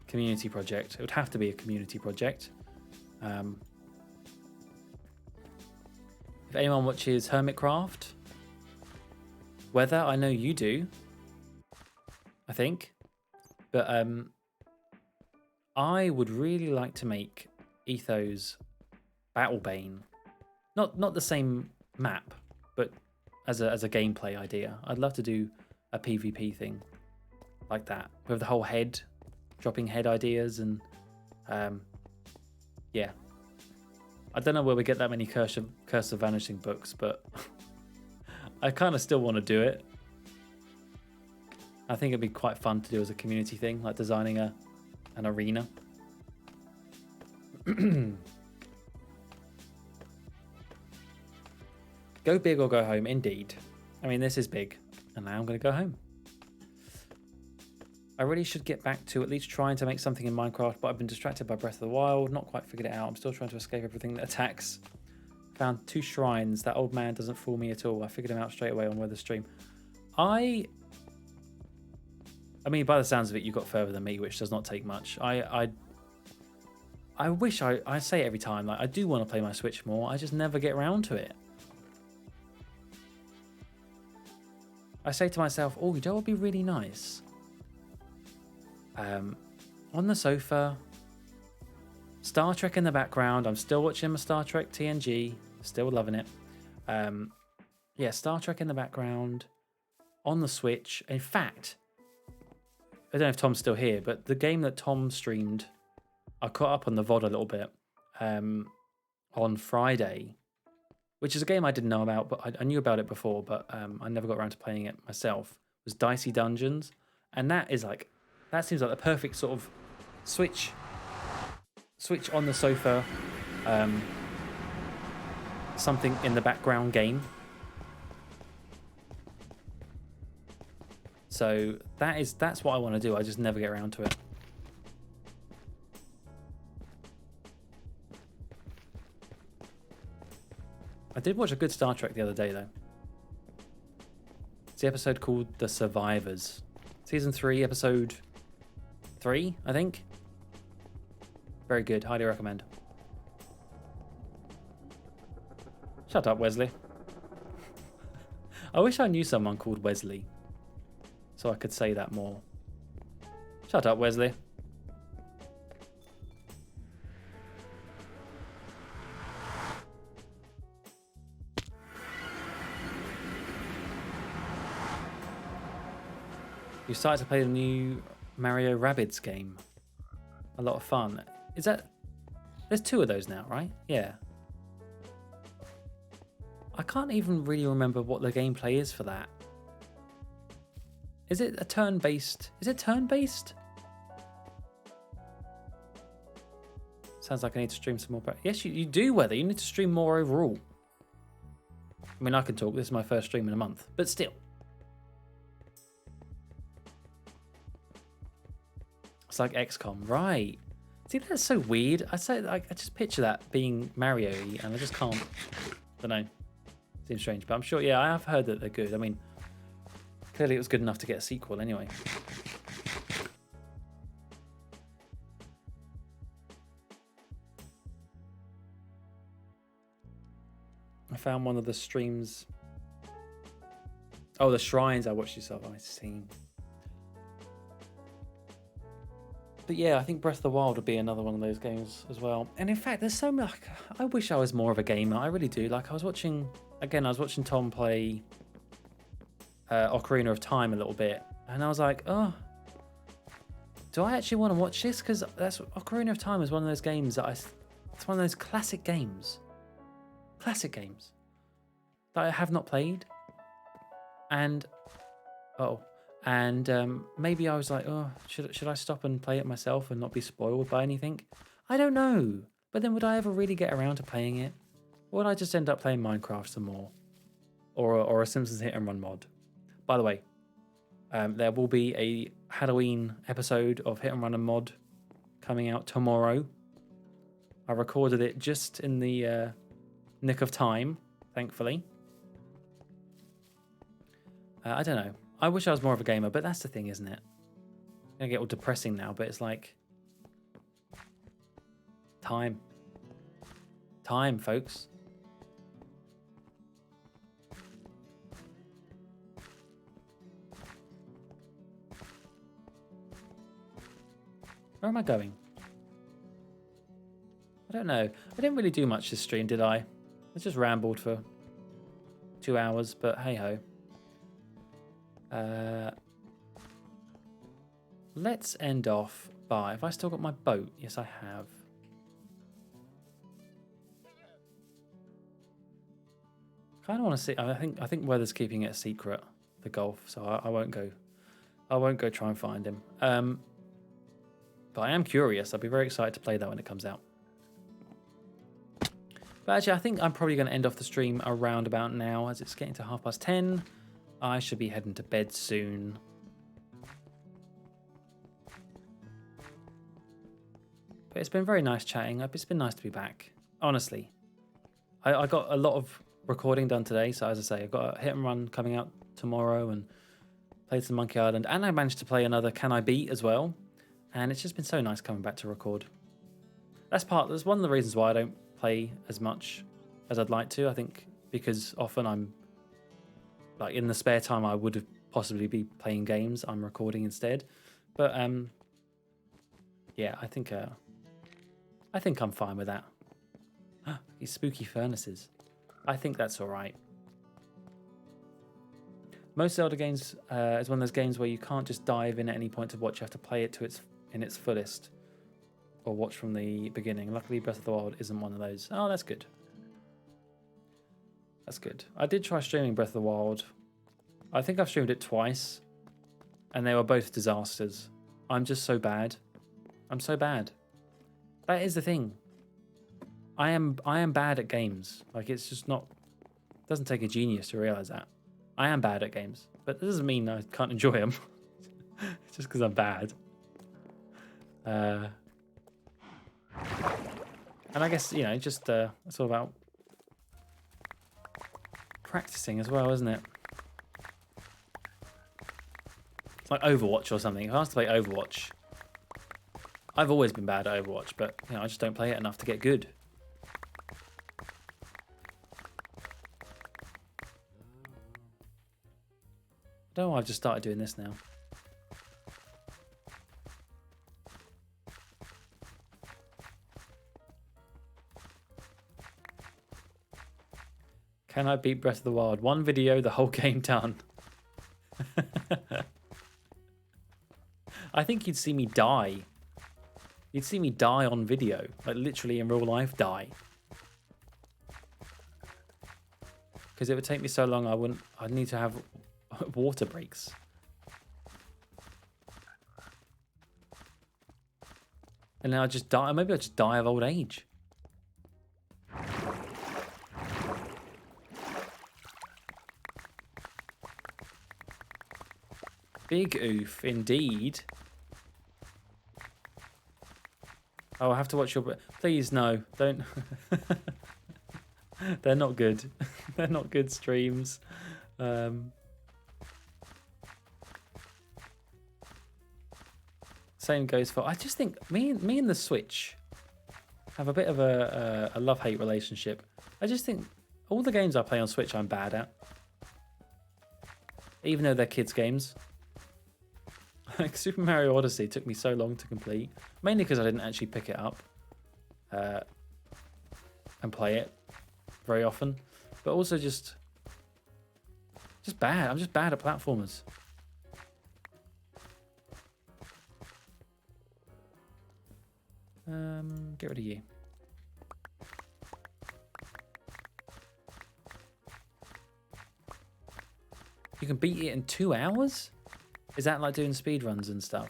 community project. It would have to be a community project. If anyone watches Hermitcraft, Weather, I know you do, I think, but I would really like to make Etho's Battlebane, not the same map, but as a gameplay idea. I'd love to do a PvP thing like that with the whole dropping head ideas, and yeah, I don't know where we get that many Curse of Vanishing books, but I kind of still want to do it. I think it'd be quite fun to do as a community thing, like designing an arena. Go big or go home, indeed. I mean, this is big, and now I'm going to go home. I really should get back to at least trying to make something in Minecraft, but I've been distracted by Breath of the Wild, not quite figured it out. I'm still trying to escape everything that attacks. Found 2 shrines. That old man doesn't fool me at all. I figured him out straight away on Weather Stream. I mean, by the sounds of it, you got further than me, which does not take much. I wish I say it every time, like, I do want to play my Switch more. I just never get around to it. I say to myself, oh, that would be really nice. On the sofa, Star Trek in the background. I'm still watching my Star Trek TNG. Still loving it. Yeah, Star Trek in the background. On the Switch. In fact, I don't know if Tom's still here, but the game that Tom streamed, I caught up on the VOD a little bit on Friday, which is a game I didn't know about, but I knew about it before, but I never got around to playing it myself. It was Dicey Dungeons, and that seems like the perfect sort of switch on the sofa, something in the background game. So that's what I want to do. I just never get around to it. I did watch a good Star Trek the other day, though. It's the episode called The Survivors. Season 3, episode 3, I think. Very good. Highly recommend. Shut up, Wesley. I wish I knew someone called Wesley, so I could say that more. Shut up, Wesley. You started to play the new Mario Rabbids game. A lot of fun. Is that... There's 2 of those now, right? Yeah. I can't even really remember what the gameplay is for that. Is it a turn-based... Is it turn-based? Sounds like I need to stream some more. Yes, you do, Weather. You need to stream more overall. I mean, I can talk. This is my first stream in a month. But still. It's like XCOM. Right. See, that's so weird. I just picture that being Mario-y, and I just can't. Don't know. Seems strange. But I'm sure, yeah, I have heard that they're good. I mean, clearly it was good enough to get a sequel anyway. I found one of the streams. Oh, the shrines I watched yourself. I see. But yeah, I think Breath of the Wild would be another one of those games as well. And in fact, there's so much. I wish I was more of a gamer. I really do. Like I was watching Tom play Ocarina of Time a little bit, and I was like, oh, do I actually want to watch this? Because Ocarina of Time is one of those games that it's one of those classic games that I have not played, and maybe I was like, oh, should I stop and play it myself and not be spoiled by anything? I don't know. But then would I ever really get around to playing it? Or would I just end up playing Minecraft some more? Or a Simpsons Hit and Run mod? By the way, there will be a Halloween episode of Hit and Run and Mod coming out tomorrow. I recorded it just in the nick of time, thankfully. I don't know. I wish I was more of a gamer, but that's the thing, isn't it? I'm gonna get all depressing now, but it's like time, folks. Where am I going? I don't know. I didn't really do much this stream, did I? I just rambled for 2 hours, but hey ho. Let's end off by, have I still got my boat? Yes, I have. Kind of want to see. I think Weather's keeping it a secret, the golf. So I won't go. I won't go try and find him. But I am curious. I'll be very excited to play that when it comes out. But actually, I think I'm probably going to end off the stream around about now, as it's getting to 10:30. I should be heading to bed soon. But it's been very nice chatting. It's been nice to be back. Honestly, I got a lot of recording done today. So as I say, I've got a Hit and Run coming out tomorrow, and played some Monkey Island, and I managed to play another Can I Beat as well. And it's just been so nice coming back to record. That's one of the reasons why I don't play as much as I'd like to. I think because often I'm like in the spare time I would have possibly be playing games, I'm recording instead. But yeah, I think I'm fine with that. These spooky furnaces. I think that's all right. Most Zelda games is one of those games where you can't just dive in at any point to watch. You have to play it to in its fullest, or watch from the beginning. Luckily, Breath of the Wild isn't one of those. Oh, that's good. That's good. I did try streaming Breath of the Wild. I think I've streamed it twice, and they were both disasters. I'm just so bad. I'm so bad. That is the thing. I am bad at games. Like, it's just not. It doesn't take a genius to realize that. I am bad at games, but that doesn't mean I can't enjoy them. It's just because I'm bad. And I guess, you know, just it's all about practicing as well, isn't it? It's like Overwatch or something. If I was to play Overwatch, I've always been bad at Overwatch, but you know, I just don't play it enough to get good. I don't know why I've just started doing this now. Can I beat Breath of the Wild? One video, the whole game done. I think you'd see me die. You'd see me die on video. Like literally in real life, die. Because it would take me so long, I'd need to have water breaks. And then I'd just die. Maybe I'd just die of old age. Big oof, indeed. Oh, I have to watch your... Please, no. Don't... They're not good. They're not good streams. Same goes for... I just think me and the Switch have a bit of a love-hate relationship. I just think all the games I play on Switch I'm bad at. Even though they're kids' games. Like Super Mario Odyssey took me so long to complete, mainly because I didn't actually pick it up and play it very often, but also just bad. I'm just bad at platformers. Get rid of you. You can beat it in 2 hours? Is that like doing speed runs and stuff?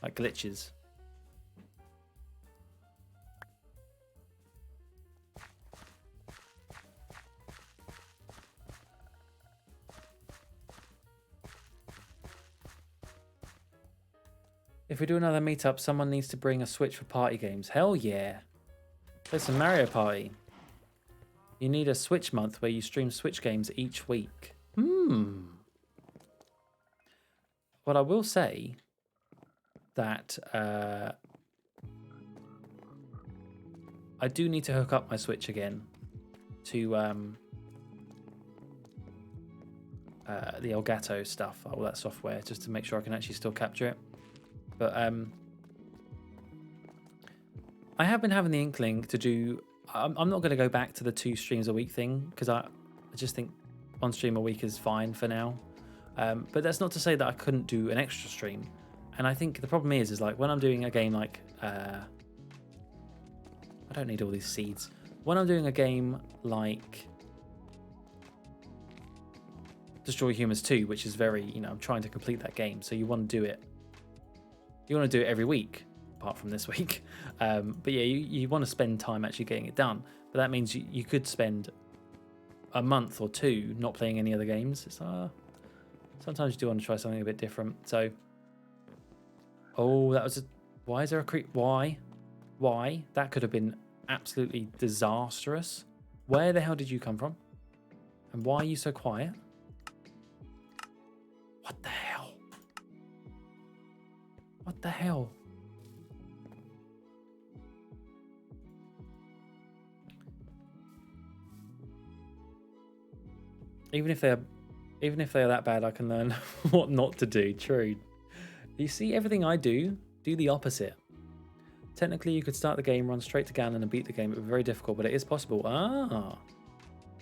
Like glitches? If we do another meetup, someone needs to bring a Switch for party games. Hell yeah. Listen, Mario Party. You need a Switch month where you stream Switch games each week. But I will say that I do need to hook up my Switch again to the Elgato stuff, all that software, just to make sure I can actually still capture it. But I have been having the inkling to do... I'm not going to go back to the 2 streams a week thing, because I just think 1 stream a week is fine for now. But that's not to say that I couldn't do an extra stream. And I think the problem is like when I'm doing a game like... I don't need all these seeds. When I'm doing a game like Destroy Humans 2, which is very, you know, I'm trying to complete that game. So you want to do it. You want to do it every week, apart from this week. But yeah, you want to spend time actually getting it done. But that means you could spend a month or 2 not playing any other games. It's sometimes you do want to try something a bit different. So, oh, that was a... Why is there a creep? Why? That could have been absolutely disastrous. Where the hell did you come from? And why are you so quiet? What the hell? What the hell? Even if they're that bad, I can learn what not to do. True. You see, everything I do the opposite. Technically, you could start the game, run straight to Ganon and beat the game. It would be very difficult, but it is possible. Ah.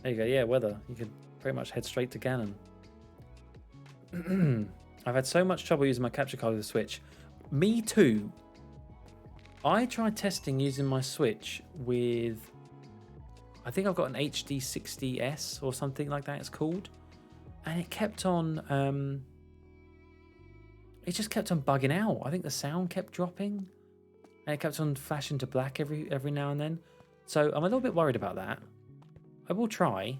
There you go. Yeah, weather. You could pretty much head straight to Ganon. I've had so much trouble using my capture card with the Switch. Me too. I tried testing using my Switch with... I think I've got an HD60S or something like that it's called. And it kept on... it just kept on bugging out. I think the sound kept dropping. And it kept on flashing to black every now and then. So I'm a little bit worried about that. I will try.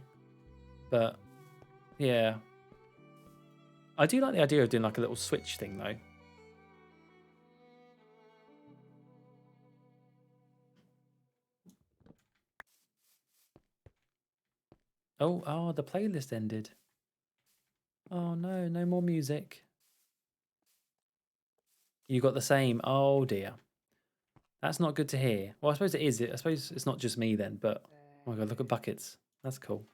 But, yeah. I do like the idea of doing like a little Switch thing, though. Oh, the playlist ended. Oh no, no more music. You got the same. Oh dear. That's not good to hear. Well, I suppose it is. I suppose it's not just me then, but oh my god, look at buckets. That's cool.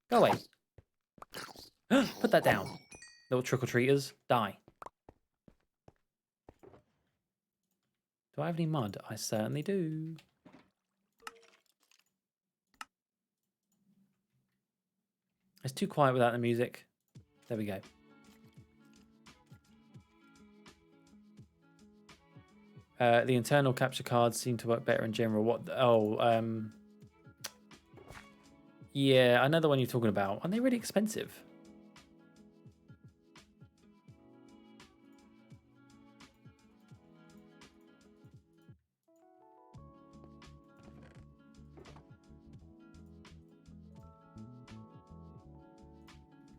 Go away. Put that down. Little trick-or-treaters, die. Do I have any mud? I certainly do. It's too quiet without the music. There we go. The internal capture cards seem to work better in general. What? Oh, yeah, I know the one you're talking about. Aren't they really expensive?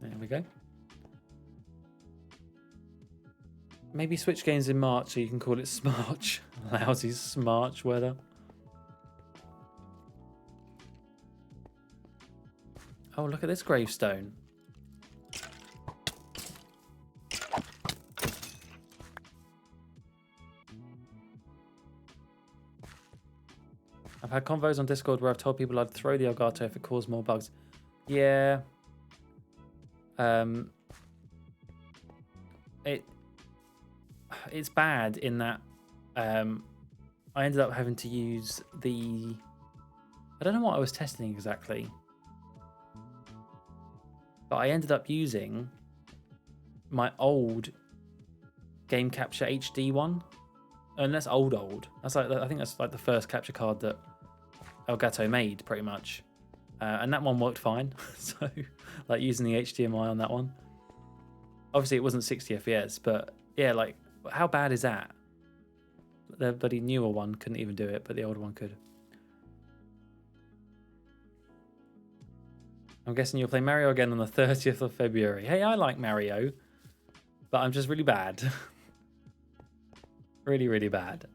There we go. Maybe switch games in March so you can call it Smarch. Lousy Smarch weather. Oh, look at this gravestone. I've had convos on Discord where I've told people I'd throw the Elgato if it caused more bugs. Yeah. It's bad in that I ended up having to use the... I don't know what I was testing exactly. But I ended up using my old Game Capture HD one. And that's old. That's like, I think that's like the first capture card that Elgato made, pretty much. And that one worked fine. So, like using the HDMI on that one. Obviously, it wasn't 60 FPS, but yeah, like, how bad is that? The bloody newer one couldn't even do it, but the older one could. I'm guessing you'll play Mario again on the 30th of February. Hey, I like Mario, but I'm just really bad. Really, really bad.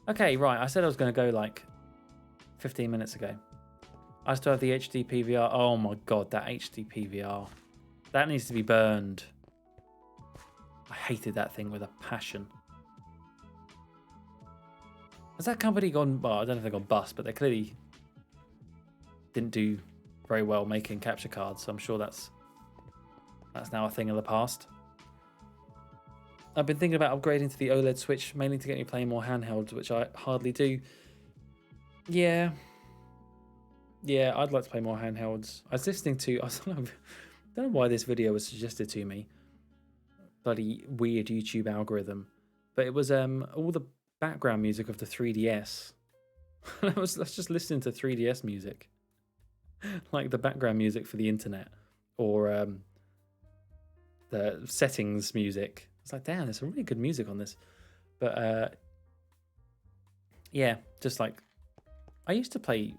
Okay, right. I said I was going to go like 15 minutes ago. I still have the HD PVR. Oh my god, that HD PVR. That needs to be burned. I hated that thing with a passion. Has that company gone... Well, I don't know if they got bust, but they clearly didn't do very well making capture cards. So I'm sure that's now a thing of the past. I've been thinking about upgrading to the OLED Switch, mainly to get me playing more handhelds, which I hardly do. Yeah, I'd like to play more handhelds. I was listening to... I don't know why this video was suggested to me. Bloody weird YouTube algorithm. But it was all the background music of the 3DS. Let's just listen to 3DS music. Like the background music for the internet. Or the settings music. It's like, damn, there's some really good music on this. But yeah, just like... I used to play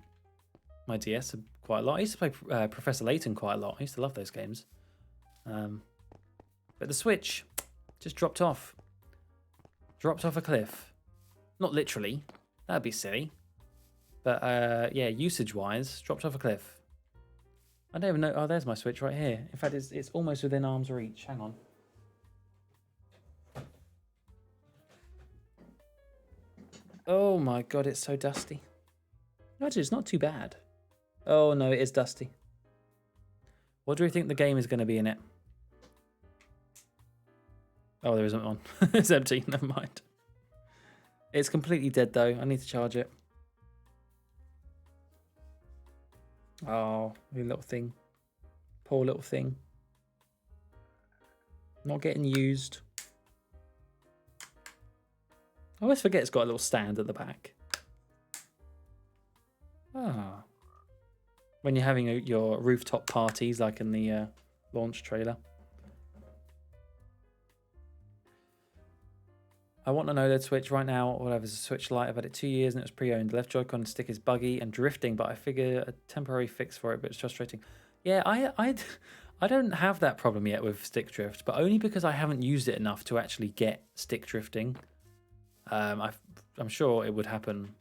my DS quite a lot. I used to play Professor Layton quite a lot. I used to love those games. But the Switch just dropped off. Dropped off a cliff. Not literally. That'd be silly. But yeah, usage-wise, dropped off a cliff. I don't even know... Oh, there's my Switch right here. In fact, it's almost within arm's reach. Hang on. Oh my god, it's so dusty. Actually, it's not too bad. Oh no, it is dusty. What do we think the game is going to be in it? Oh, there isn't one. It's empty. Never mind. It's completely dead though. I need to charge it. Oh, you little thing. Poor little thing. Not getting used. I always forget it's got a little stand at the back. Ah. When you're having your rooftop parties, like in the launch trailer. I want an OLED Switch right now. Whatever, it's a Switch Lite. I've had it 2 years and it was pre-owned. The left Joy-Con stick is buggy and drifting, but I figure a temporary fix for it, but it's frustrating. Yeah, I don't have that problem yet with stick drift, but only because I haven't used it enough to actually get stick drifting. I'm sure it would happen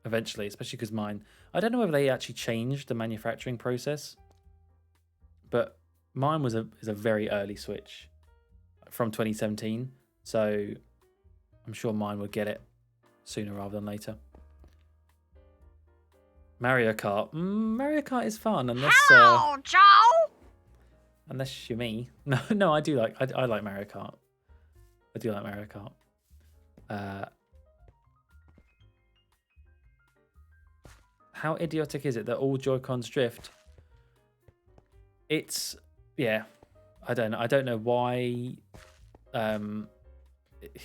eventually, especially because mine... I don't know whether they actually changed the manufacturing process, but mine is a very early Switch from 2017, so I'm sure mine would get it sooner rather than later. Mario Kart. Mario Kart is fun unless unless you're me. No, I do like I like Mario Kart. I do like Mario Kart. How idiotic is it that all Joy-Cons drift? It's yeah. I don't know why.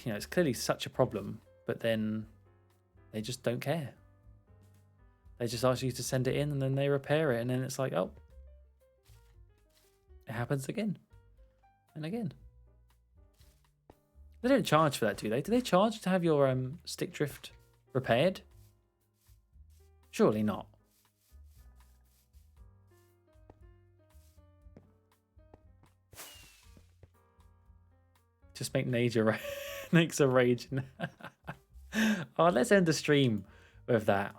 It's clearly such a problem, but then they just don't care. They just ask you to send it in and then they repair it, and then it's like, oh, it happens again and again. They don't charge for that, do they? Do they charge to have your stick drift repaired? Surely not. Just make Nature makes a rage. Oh, let's end the stream with that.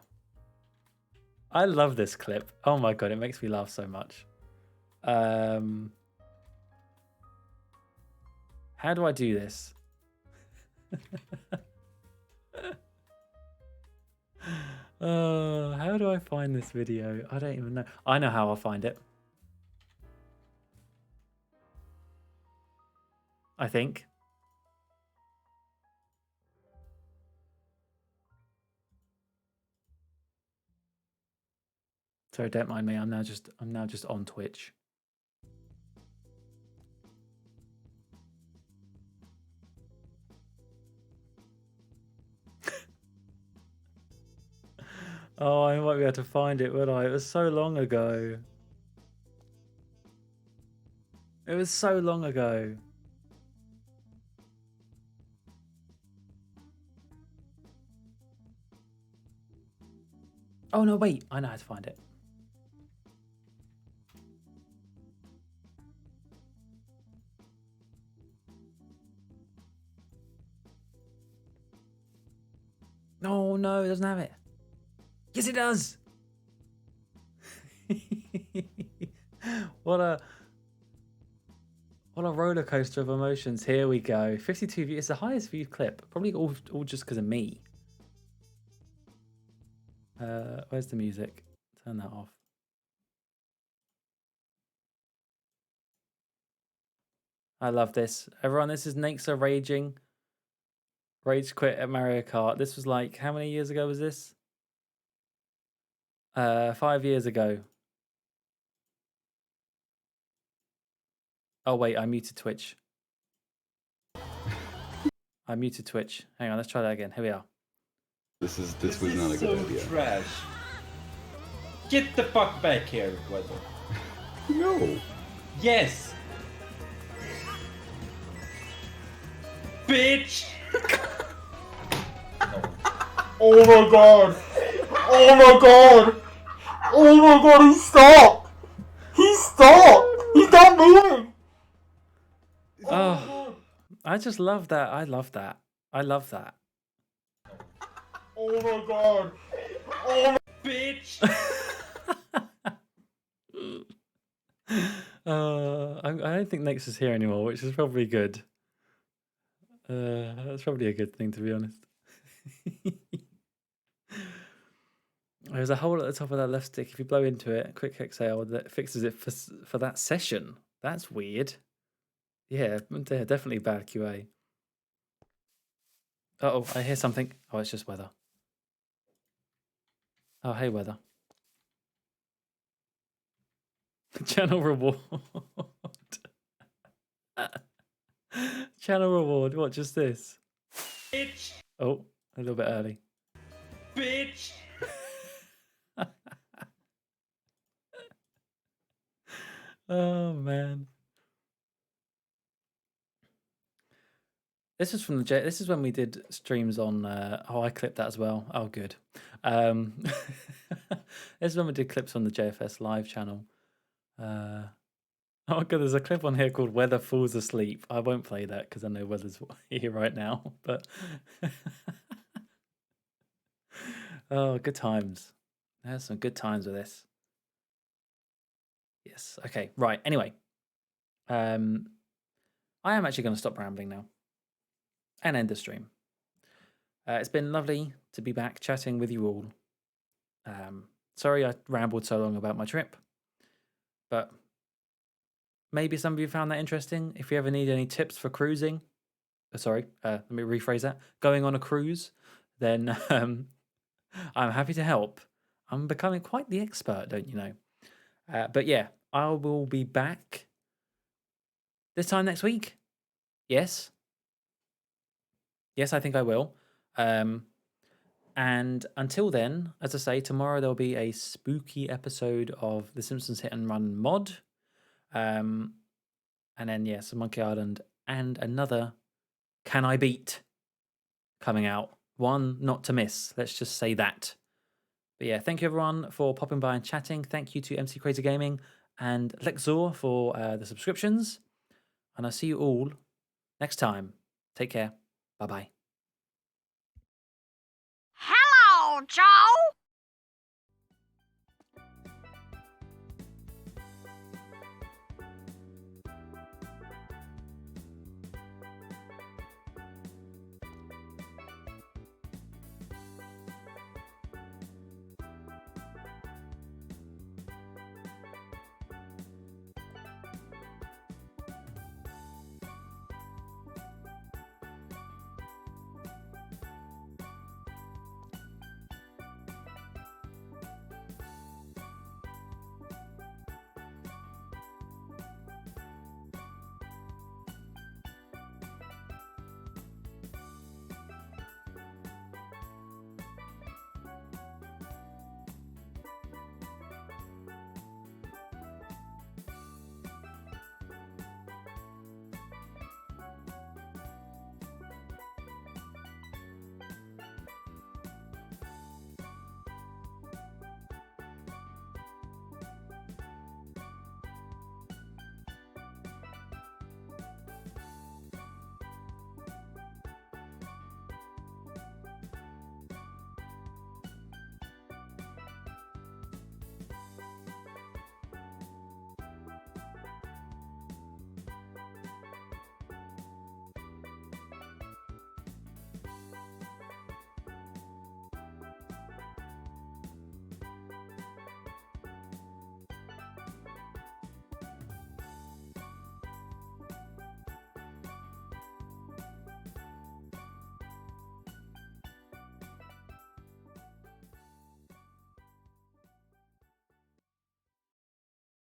I love this clip. Oh my god, it makes me laugh so much. How do I do this? How do I find this video? I don't even know. I know how I'll find it. I think. Sorry, don't mind me. I'm now just on Twitch. Oh, I might be able to find it, would I? It was so long ago. It was so long ago. Oh no, wait. I know how to find it. Oh no, it doesn't have it. Yes, it does. What a roller coaster of emotions. Here we go. 52 views. It's the highest viewed clip. Probably all just because of me. Where's the music? Turn that off. I love this. Everyone, this is Naxa raging. Rage quit at Mario Kart. This was like, how many years ago was this? 5 years ago. Oh wait, I muted Twitch. I muted Twitch. Hang on, let's try that again. Here we are.
This was not a good idea.
Trash. Get the fuck back here, Weather.
No.
Yes. Bitch. No.
Oh my god! Oh my god! Oh my god, he stopped! He stopped! He's not moving!
Oh, I just love that. I love that. I love that.
Oh my god! Oh my
Bitch.
I don't think Nex is here anymore, which is probably good. That's probably a good thing, to be honest. There's a hole at the top of that left stick. If you blow into it, quick exhale, that fixes it for that session. That's weird. Yeah, definitely bad QA. Uh-oh, I hear something. Oh, it's just weather. Oh, hey, weather. Channel reward. Channel reward. What, just this?
Bitch.
Oh, a little bit early.
Bitch.
Oh, man. This is from the this is when we did streams on. Oh, I clipped that as well. Oh, good. This is when we did clips on the JFS live channel. Oh, god, there's a clip on here called "Weather Falls Asleep." I won't play that because I know weather's here right now. But oh, good times. There's some good times with this. Yes. Okay. Right. Anyway, I am actually going to stop rambling now and end the stream. It's been lovely to be back chatting with you all. Sorry I rambled so long about my trip, but maybe some of you found that interesting. If you ever need any tips for cruising, let me rephrase that. Going on a cruise, then I'm happy to help. I'm becoming quite the expert, don't you know? But yeah, I will be back this time next week. Yes. Yes, I think I will. And until then, as I say, tomorrow there'll be a spooky episode of The Simpsons Hit and Run mod. And then, yes, Monkey Island and another Can I Beat coming out. One not to miss. Let's just say that. But yeah, thank you everyone for popping by and chatting. Thank you to MC Crazy Gaming and Lexor for the subscriptions. And I'll see you all next time. Take care. Bye-bye.
Hello, Joe.